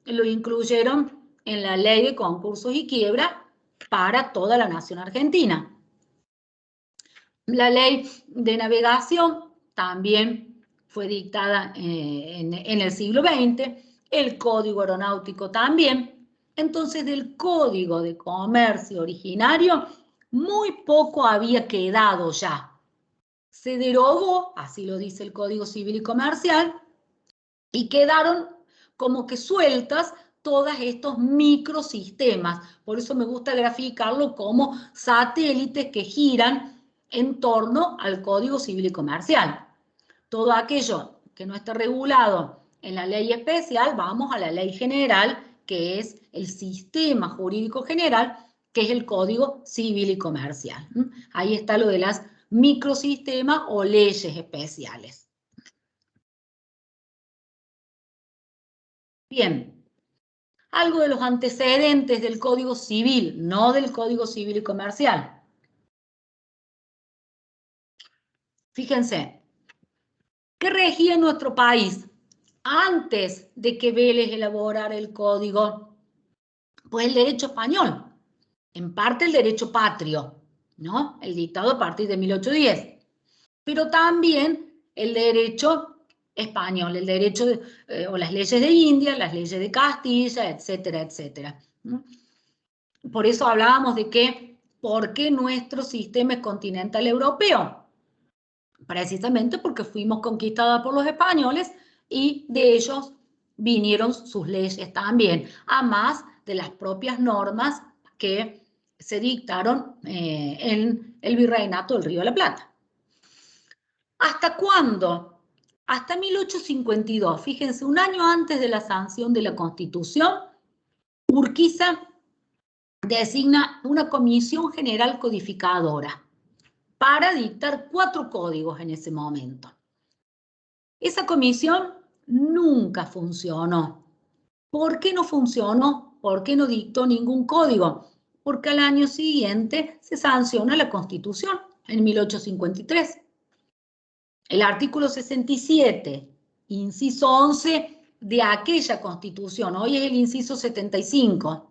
Lo incluyeron en la ley de concursos y quiebra para toda la nación argentina. La ley de navegación también fue dictada en el siglo XX, el código aeronáutico también. Entonces, del código de comercio originario, muy poco había quedado ya. Se derogó, así lo dice el Código Civil y Comercial, y quedaron como que sueltas todos estos microsistemas. Por eso me gusta graficarlo como satélites que giran en torno al Código Civil y Comercial. Todo aquello que no esté regulado en la ley especial, vamos a la ley general, que es el sistema jurídico general, que es el Código Civil y Comercial. Ahí está lo de las microsistemas o leyes especiales. Bien, algo de los antecedentes del Código Civil, no del Código Civil y Comercial. Fíjense, ¿qué regía en nuestro país antes de que Vélez elaborara el código? Pues el derecho español, en parte el derecho patrio, ¿no? El dictado a partir de 1810, pero también el derecho español, el derecho o las leyes de India, las leyes de Castilla, etcétera, etcétera. Por eso hablábamos de que, ¿por qué nuestro sistema es continental europeo? Precisamente porque fuimos conquistados por los españoles y de ellos vinieron sus leyes también, a más de las propias normas que se dictaron en el Virreinato del Río de la Plata. ¿Hasta cuándo? Hasta 1852, fíjense, un año antes de la sanción de la Constitución, Urquiza designa una comisión general codificadora para dictar 4 códigos en ese momento. Esa comisión nunca funcionó. ¿Por qué no funcionó? ¿Por qué no dictó ningún código? Porque al año siguiente se sanciona la Constitución, en 1853. El artículo 67, inciso 11 de aquella Constitución, hoy es el inciso 75.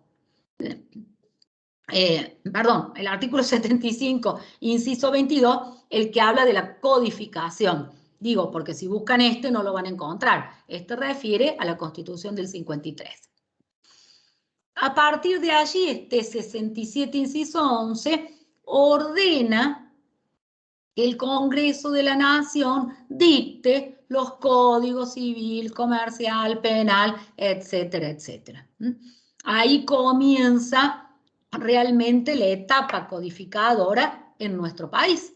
El artículo 75, inciso 22, el que habla de la codificación. Digo, porque si buscan este no lo van a encontrar. Este refiere a la Constitución del 53. A partir de allí, este 67, inciso 11, ordena que el Congreso de la Nación dicte los códigos civil, comercial, penal, etcétera, etcétera. Ahí comienza realmente la etapa codificadora en nuestro país.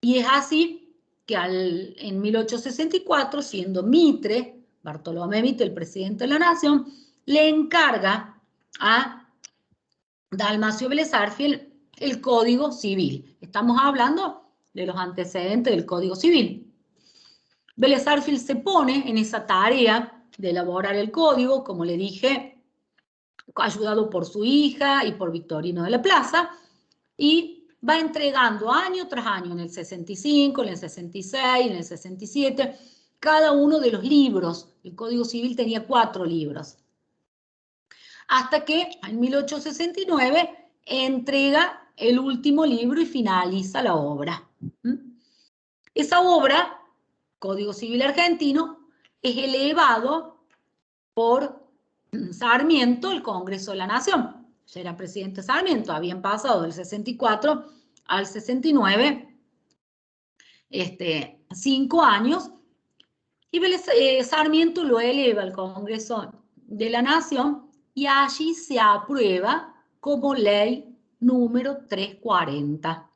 Y es así que en 1864, siendo Mitre, Bartolomé Mitre, el presidente de la Nación, le encarga a Dalmacio Vélez Sarsfield el Código Civil. Estamos hablando de los antecedentes del Código Civil. Vélez Sarsfield se pone en esa tarea de elaborar el código, como le dije, ayudado por su hija y por Victorino de la Plaza, y va entregando año tras año, en el 65, en el 66, en el 67, cada uno de los libros. El Código Civil tenía 4 libros. Hasta que en 1869 entrega el último libro y finaliza la obra. Esa obra, Código Civil Argentino, es elevado por Sarmiento al Congreso de la Nación. Ya era presidente Sarmiento, habían pasado del 64 al 69, 5 años, y Sarmiento lo eleva al Congreso de la Nación y allí se aprueba como ley número 340.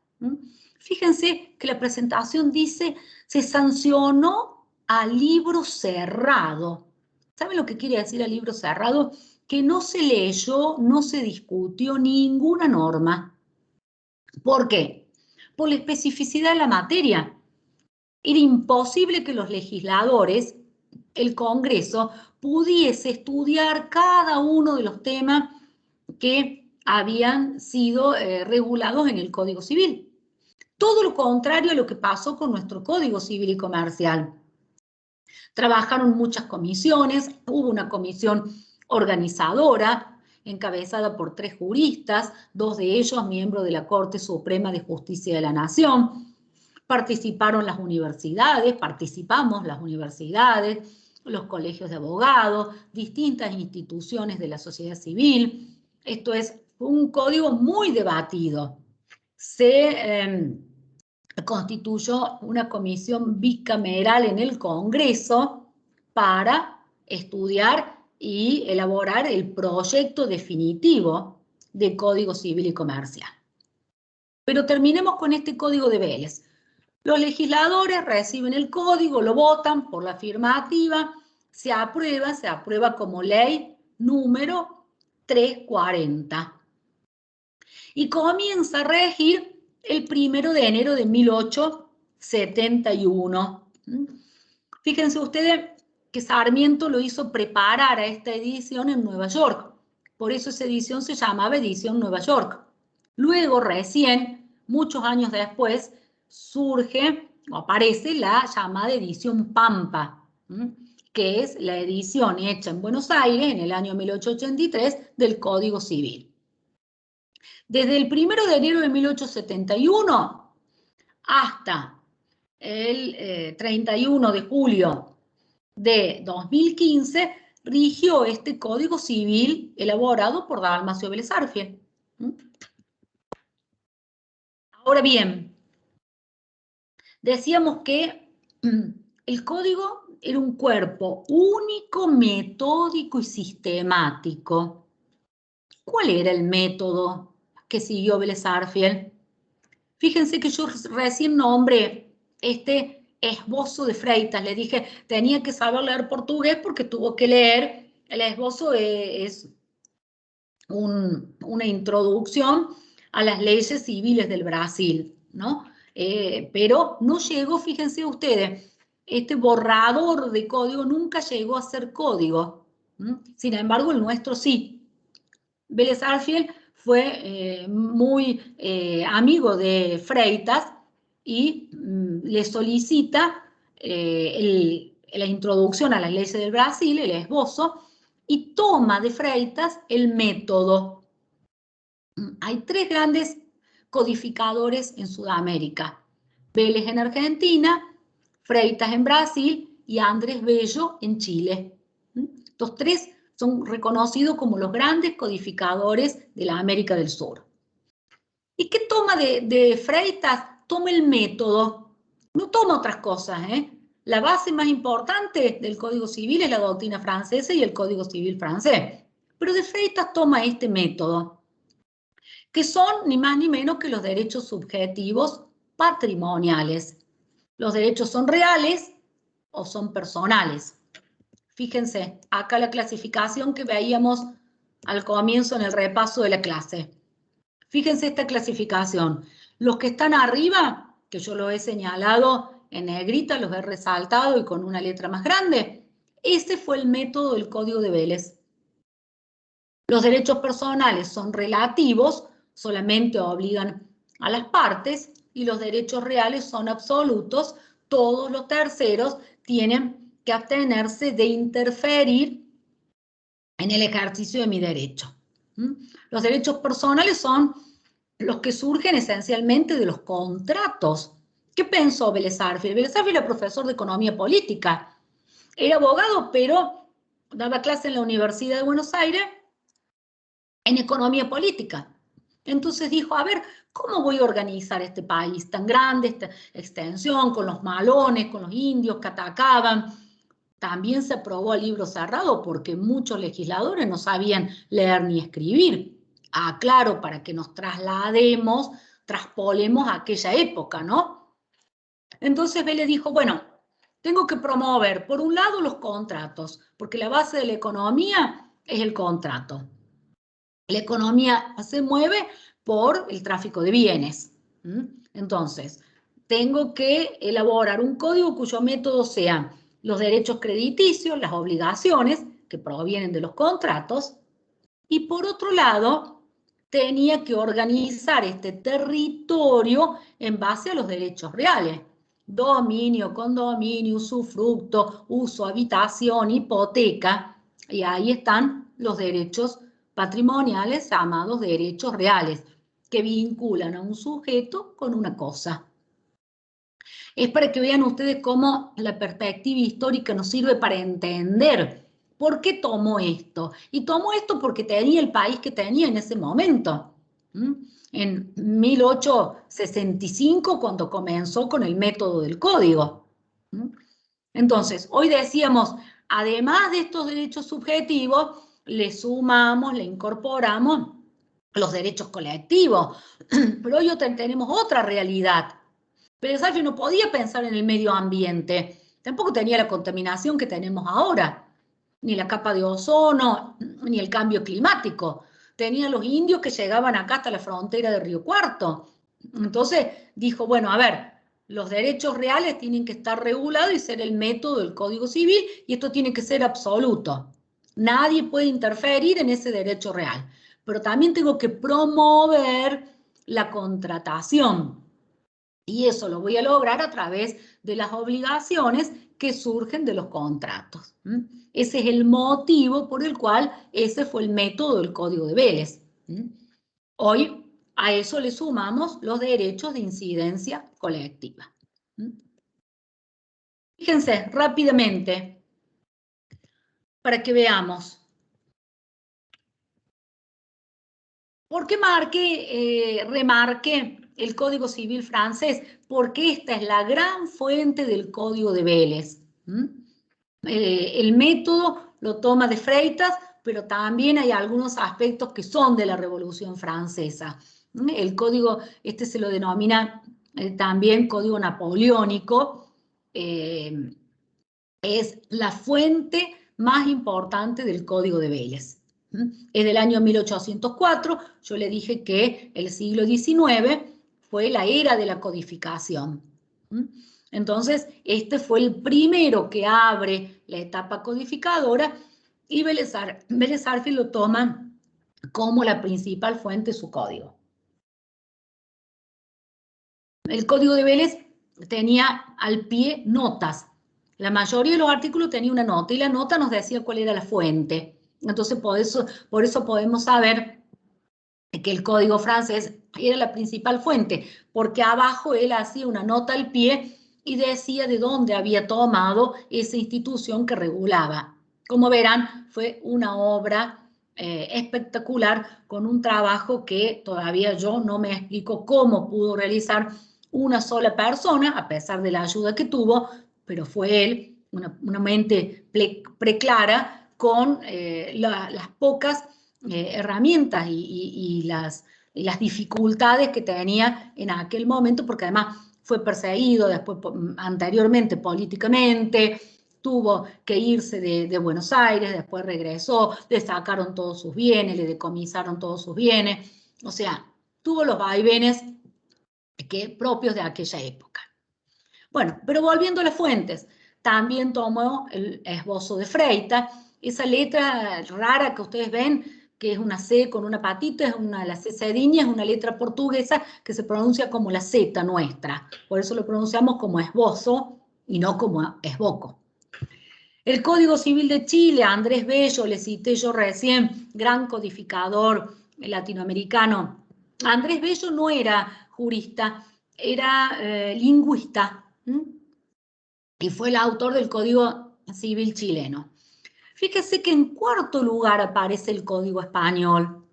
Fíjense que la presentación dice, se sancionó a libro cerrado. ¿Saben lo que quiere decir a libro cerrado? Que no se leyó, no se discutió ninguna norma. ¿Por qué? Por la especificidad de la materia. Era imposible que los legisladores, el Congreso, pudiese estudiar cada uno de los temas que habían sido regulados en el Código Civil. Todo lo contrario a lo que pasó con nuestro Código Civil y Comercial. Trabajaron muchas comisiones, hubo una comisión organizadora encabezada por 3 juristas, 2 de ellos miembros de la Corte Suprema de Justicia de la Nación. Participaron las universidades, participamos las universidades, los colegios de abogados, distintas instituciones de la sociedad civil. Esto es un código muy debatido. Se constituyó una comisión bicameral en el Congreso para estudiar y elaborar el proyecto definitivo de Código Civil y Comercial. Pero terminemos con este Código de Vélez. Los legisladores reciben el código, lo votan por la afirmativa, se aprueba como ley número 340. Y comienza a regir el 1 de enero de 1871. Fíjense ustedes que Sarmiento lo hizo preparar a esta edición en Nueva York. Por eso esa edición se llamaba Edición Nueva York. Luego, recién, muchos años después, surge o aparece la llamada Edición Pampa, que es la edición hecha en Buenos Aires en el año 1883 del Código Civil. Desde el 1 de enero de 1871 hasta el 31 de julio de 2015 rigió este Código Civil elaborado por Dalmacio Vélez Arfiel. Ahora bien, decíamos que el código era un cuerpo único, metódico y sistemático. ¿Cuál era el método que siguió Vélez Arfiel? Fíjense que yo recién nombré este esbozo de Freitas. Le dije, tenía que saber leer portugués porque tuvo que leer. El esbozo es una introducción a las leyes civiles del Brasil, ¿no? Pero no llegó, fíjense ustedes, este borrador de código nunca llegó a ser código. Sin embargo, el nuestro sí. Vélez Arfiel fue muy amigo de Freitas y le solicita la introducción a las leyes del Brasil, el esbozo, y toma de Freitas el método. Hay 3 grandes codificadores en Sudamérica: Vélez en Argentina, Freitas en Brasil y Andrés Bello en Chile. Estos 3 son reconocidos como los grandes codificadores de la América del Sur. ¿Y qué toma de Freitas? Toma el método, no toma otras cosas, La base más importante del Código Civil es la doctrina francesa y el Código Civil francés. Pero de Freitas toma este método, que son ni más ni menos que los derechos subjetivos patrimoniales. Los derechos son reales o son personales. Fíjense, acá la clasificación que veíamos al comienzo en el repaso de la clase. Fíjense esta clasificación. Los que están arriba, que yo lo he señalado en negrita, los he resaltado y con una letra más grande, ese fue el método del Código de Vélez. Los derechos personales son relativos, solamente obligan a las partes, y los derechos reales son absolutos. Todos los terceros tienen que abstenerse de interferir en el ejercicio de mi derecho. Los derechos personales son los que surgen esencialmente de los contratos. ¿Qué pensó Vélez Arfiel? Vélez Arfiel era profesor de economía política. Era abogado, pero daba clase en la Universidad de Buenos Aires en economía política. Entonces dijo, a ver, ¿cómo voy a organizar este país tan grande, esta extensión, con los malones, con los indios que atacaban? También se aprobó el libro cerrado porque muchos legisladores no sabían leer ni escribir. Claro, para que nos traslademos, traspolemos a aquella época, ¿no? Entonces Vélez dijo, bueno, tengo que promover, por un lado, los contratos, porque la base de la economía es el contrato. La economía se mueve por el tráfico de bienes. Entonces, tengo que elaborar un código cuyo método sean los derechos crediticios, las obligaciones que provienen de los contratos, y por otro lado, tenía que organizar este territorio en base a los derechos reales. Dominio, condominio, usufructo, uso, habitación, hipoteca, y ahí están los derechos patrimoniales llamados derechos reales, que vinculan a un sujeto con una cosa. Es para que vean ustedes cómo la perspectiva histórica nos sirve para entender por qué tomó esto. Y tomó esto porque tenía el país que tenía en ese momento. En 1865, cuando comenzó con el método del código. Entonces, hoy decíamos, además de estos derechos subjetivos, le sumamos, le incorporamos los derechos colectivos. Pero hoy tenemos otra realidad. Vélez Arfield no podía pensar en el medio ambiente, tampoco tenía la contaminación que tenemos ahora, ni la capa de ozono, ni el cambio climático. Tenía los indios que llegaban acá hasta la frontera de Río Cuarto. Entonces dijo, bueno, a ver, los derechos reales tienen que estar regulados y ser el método del Código Civil, y esto tiene que ser absoluto. Nadie puede interferir en ese derecho real. Pero también tengo que promover la contratación. Y eso lo voy a lograr a través de las obligaciones que surgen de los contratos. Ese es el motivo por el cual ese fue el método del Código de Vélez. Hoy a eso le sumamos los derechos de incidencia colectiva. Fíjense rápidamente para que veamos. ¿Por qué remarqué el Código Civil francés? Porque esta es la gran fuente del Código de Vélez. El método lo toma de Freitas, pero también hay algunos aspectos que son de la Revolución Francesa. El código, este se lo denomina también Código Napoleónico, es la fuente más importante del Código de Vélez. Es del año 1804, yo le dije que el siglo XIX fue la era de la codificación. Entonces, este fue el primero que abre la etapa codificadora y Vélez Arfield lo toma como la principal fuente de su código. El Código de Vélez tenía al pie notas. La mayoría de los artículos tenía una nota y la nota nos decía cuál era la fuente. Entonces, por eso podemos saber que el código francés era la principal fuente, porque abajo él hacía una nota al pie y decía de dónde había tomado esa institución que regulaba. Como verán, fue una obra espectacular, con un trabajo que todavía yo no me explico cómo pudo realizar una sola persona, a pesar de la ayuda que tuvo, pero fue él, una mente preclara, con las pocas herramientas y las dificultades que tenía en aquel momento, porque además fue perseguido después, anteriormente políticamente, tuvo que irse de Buenos Aires, después regresó, le sacaron todos sus bienes, le decomisaron todos sus bienes, o sea, tuvo los vaivenes propios de aquella época. Bueno, pero volviendo a las fuentes, también tomó el esbozo de Freitas, esa letra rara que ustedes ven, que es una C con una patita, la C cediña, es una letra portuguesa que se pronuncia como la Z nuestra, por eso lo pronunciamos como esbozo y no como esboco. El Código Civil de Chile, Andrés Bello, le cité yo recién, gran codificador latinoamericano. Andrés Bello no era jurista, era lingüista, y fue el autor del Código Civil chileno. Fíjese que en cuarto lugar aparece el Código español.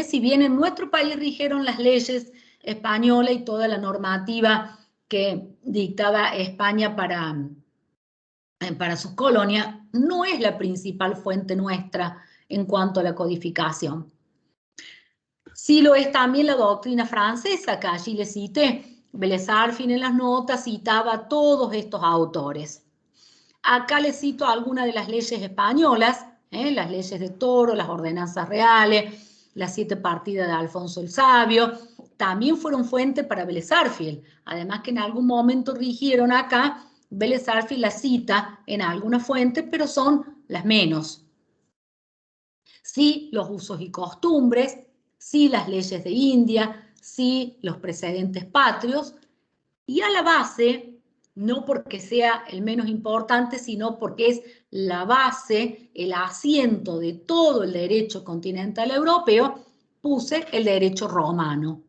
Si bien en nuestro país rigieron las leyes españolas y toda la normativa que dictaba España para sus colonias, no es la principal fuente nuestra en cuanto a la codificación. Sí lo es también la doctrina francesa, que allí le cité. Vélez Arfield en las notas citaba a todos estos autores. Acá les cito algunas de las leyes españolas, las leyes de Toro, las ordenanzas reales, las 7 partidas de Alfonso el Sabio, también fueron fuente para Vélez Arfield. Además que en algún momento rigieron acá, Vélez Arfield las cita en algunas fuentes, pero son las menos. Sí, los usos y costumbres, sí, las leyes de India, sí, los precedentes patrios, y a la base no porque sea el menos importante, sino porque es la base, el asiento de todo el derecho continental europeo, puse el derecho romano.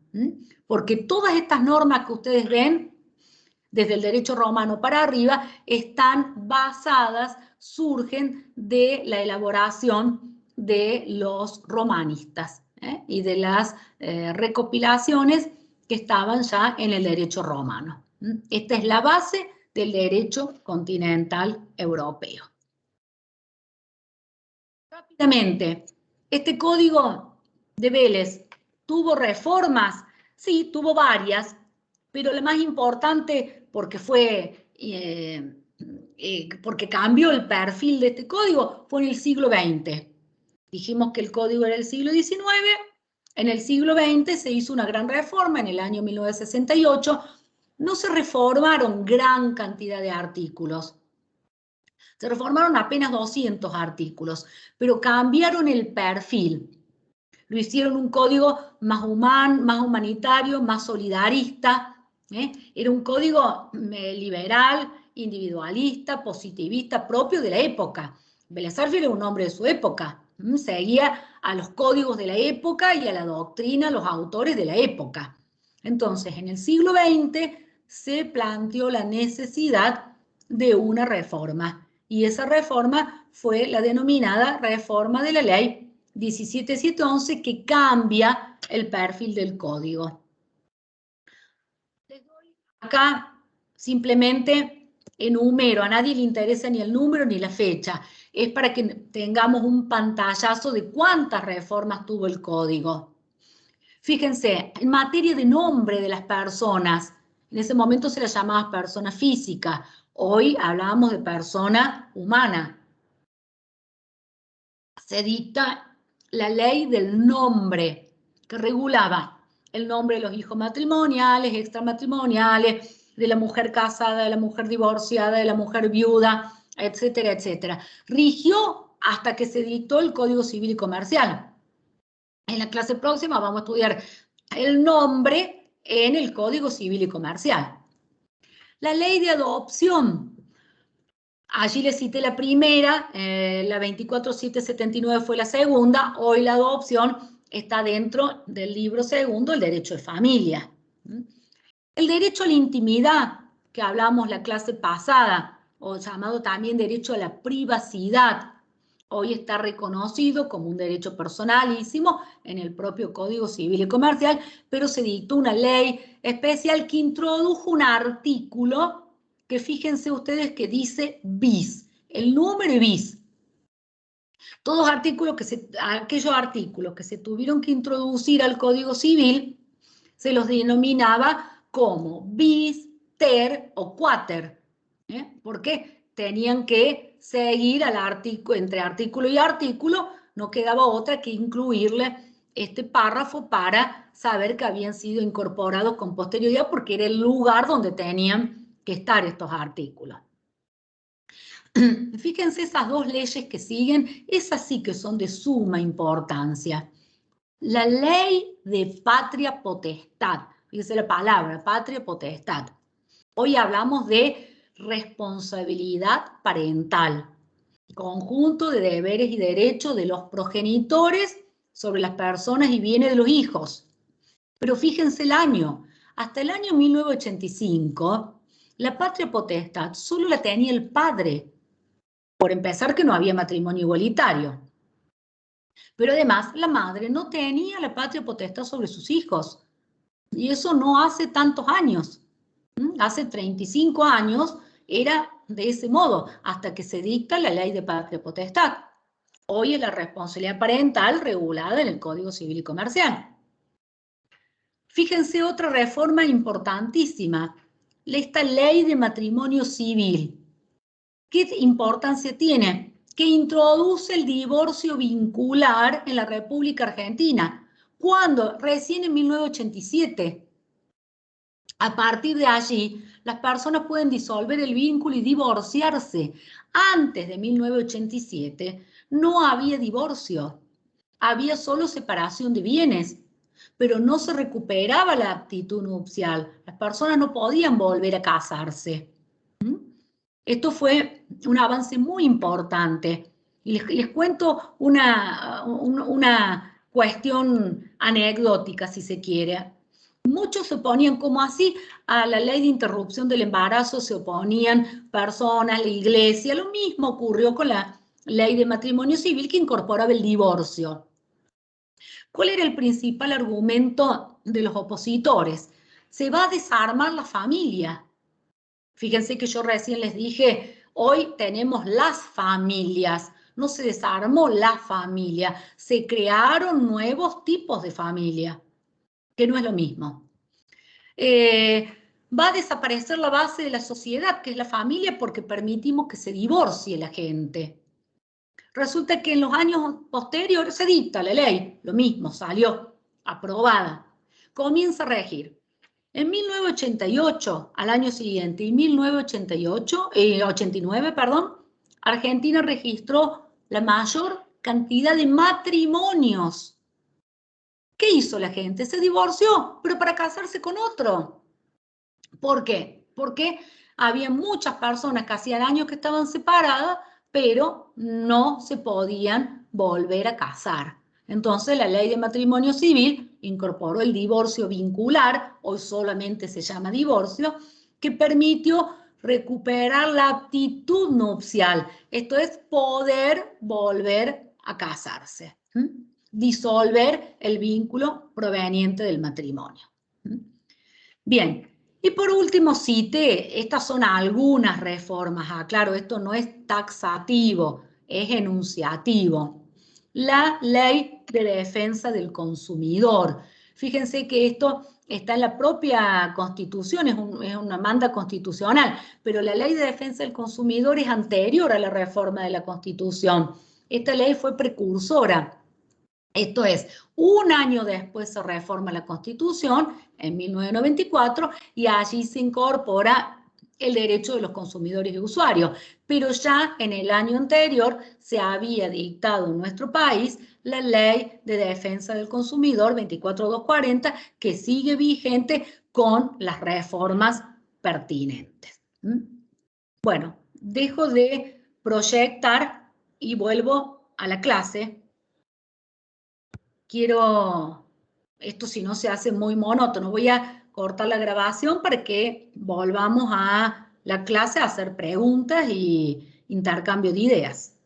Porque todas estas normas que ustedes ven, desde el derecho romano para arriba, están basadas, surgen de la elaboración de los romanistas y de las recopilaciones que estaban ya en el derecho romano. Esta es la base del derecho continental europeo. Rápidamente, este código de Vélez tuvo reformas, sí, tuvo varias, pero la más importante, porque porque cambió el perfil de este código, fue en el siglo XX. Dijimos que el código era del siglo XIX, en el siglo XX se hizo una gran reforma, en el año 1968, no se reformaron gran cantidad de artículos, se reformaron apenas 200 artículos, pero cambiaron el perfil. Lo hicieron un código más humano, más humanitario, más solidarista. Era un código liberal, individualista, positivista, propio de la época. Vélez Sarsfield era un hombre de su época. Seguía a los códigos de la época y a la doctrina, a los autores de la época. Entonces, en el siglo XX se planteó la necesidad de una reforma. Y esa reforma fue la denominada reforma de la ley 17711, que cambia el perfil del código. Les doy acá simplemente enumero, a nadie le interesa ni el número ni la fecha, es para que tengamos un pantallazo de cuántas reformas tuvo el código. Fíjense, en materia de nombre de las personas, en ese momento se las llamaba persona física, hoy hablábamos de persona humana. Se dicta la ley del nombre, que regulaba el nombre de los hijos matrimoniales, extramatrimoniales, de la mujer casada, de la mujer divorciada, de la mujer viuda, etcétera, etcétera. Rigió hasta que se dictó el Código Civil y Comercial. En la clase próxima vamos a estudiar el nombre en el Código Civil y Comercial. La ley de adopción. Allí les cité la primera, la 24779 fue la segunda, hoy la adopción está dentro del libro segundo, el derecho de familia. El derecho a la intimidad, que hablamos la clase pasada, o llamado también derecho a la privacidad, hoy está reconocido como un derecho personalísimo en el propio Código Civil y Comercial, pero se dictó una ley especial que introdujo un artículo que fíjense ustedes que dice bis, el número y bis. Todos aquellos artículos que se tuvieron que introducir al Código Civil se los denominaba como bis, ter o quater, porque tenían que seguir al artículo, entre artículo y artículo, no quedaba otra que incluirle este párrafo para saber que habían sido incorporados con posterioridad, porque era el lugar donde tenían que estar estos artículos. Fíjense esas dos leyes que siguen, esas sí que son de suma importancia. La ley de patria potestad, fíjense la palabra, patria potestad. Hoy hablamos de responsabilidad parental, conjunto de deberes y derechos de los progenitores sobre las personas y bienes de los hijos. Pero fíjense el año, hasta el año 1985, la patria potestad solo la tenía el padre. Por empezar, que no había matrimonio igualitario. Pero además, la madre no tenía la patria potestad sobre sus hijos. Y eso no hace tantos años. Hace 35 años era de ese modo, hasta que se dicta la ley de patria potestad. Hoy es la responsabilidad parental regulada en el Código Civil y Comercial. Fíjense otra reforma importantísima, esta ley de matrimonio civil. ¿Qué importancia tiene? Que introduce el divorcio vincular en la República Argentina. ¿Cuándo? Recién en 1987. A partir de allí, las personas pueden disolver el vínculo y divorciarse. Antes de 1987 no había divorcio, había solo separación de bienes, pero no se recuperaba la actitud nupcial. Las personas no podían volver a casarse. Esto fue un avance muy importante. Y les cuento una cuestión anecdótica, si se quiere. Muchos se oponían, como así, a la ley de interrupción del embarazo se oponían personas, la iglesia. Lo mismo ocurrió con la ley de matrimonio civil que incorporaba el divorcio. ¿Cuál era el principal argumento de los opositores? Se va a desarmar la familia. Fíjense que yo recién les dije, hoy tenemos las familias. No se desarmó la familia, se crearon nuevos tipos de familia, que no es lo mismo. Va a desaparecer la base de la sociedad, que es la familia, porque permitimos que se divorcie la gente. Resulta que en los años posteriores se dicta la ley, lo mismo, salió aprobada, comienza a regir. En 1988, al año siguiente, y 89, Argentina registró la mayor cantidad de matrimonios. ¿Qué hizo la gente? Se divorció, pero para casarse con otro. ¿Por qué? Porque había muchas personas que hacían años que estaban separadas, pero no se podían volver a casar. Entonces la ley de matrimonio civil incorporó el divorcio vincular, hoy solamente se llama divorcio, que permitió recuperar la aptitud nupcial. Esto es poder volver a casarse, disolver el vínculo proveniente del matrimonio. Bien. Y por último, cité, estas son algunas reformas. Claro, esto no es taxativo, es enunciativo. La Ley de Defensa del Consumidor. Fíjense que esto está en la propia Constitución, es una manda constitucional, pero la Ley de Defensa del Consumidor es anterior a la reforma de la Constitución. Esta ley fue precursora. Esto es, un año después se reforma la Constitución, en 1994, y allí se incorpora el derecho de los consumidores y usuarios. Pero ya en el año anterior se había dictado en nuestro país la Ley de Defensa del Consumidor 24240, que sigue vigente con las reformas pertinentes. Bueno, dejo de proyectar y vuelvo a la clase. Quiero, esto si no se hace muy monótono, voy a cortar la grabación para que volvamos a la clase a hacer preguntas y intercambio de ideas.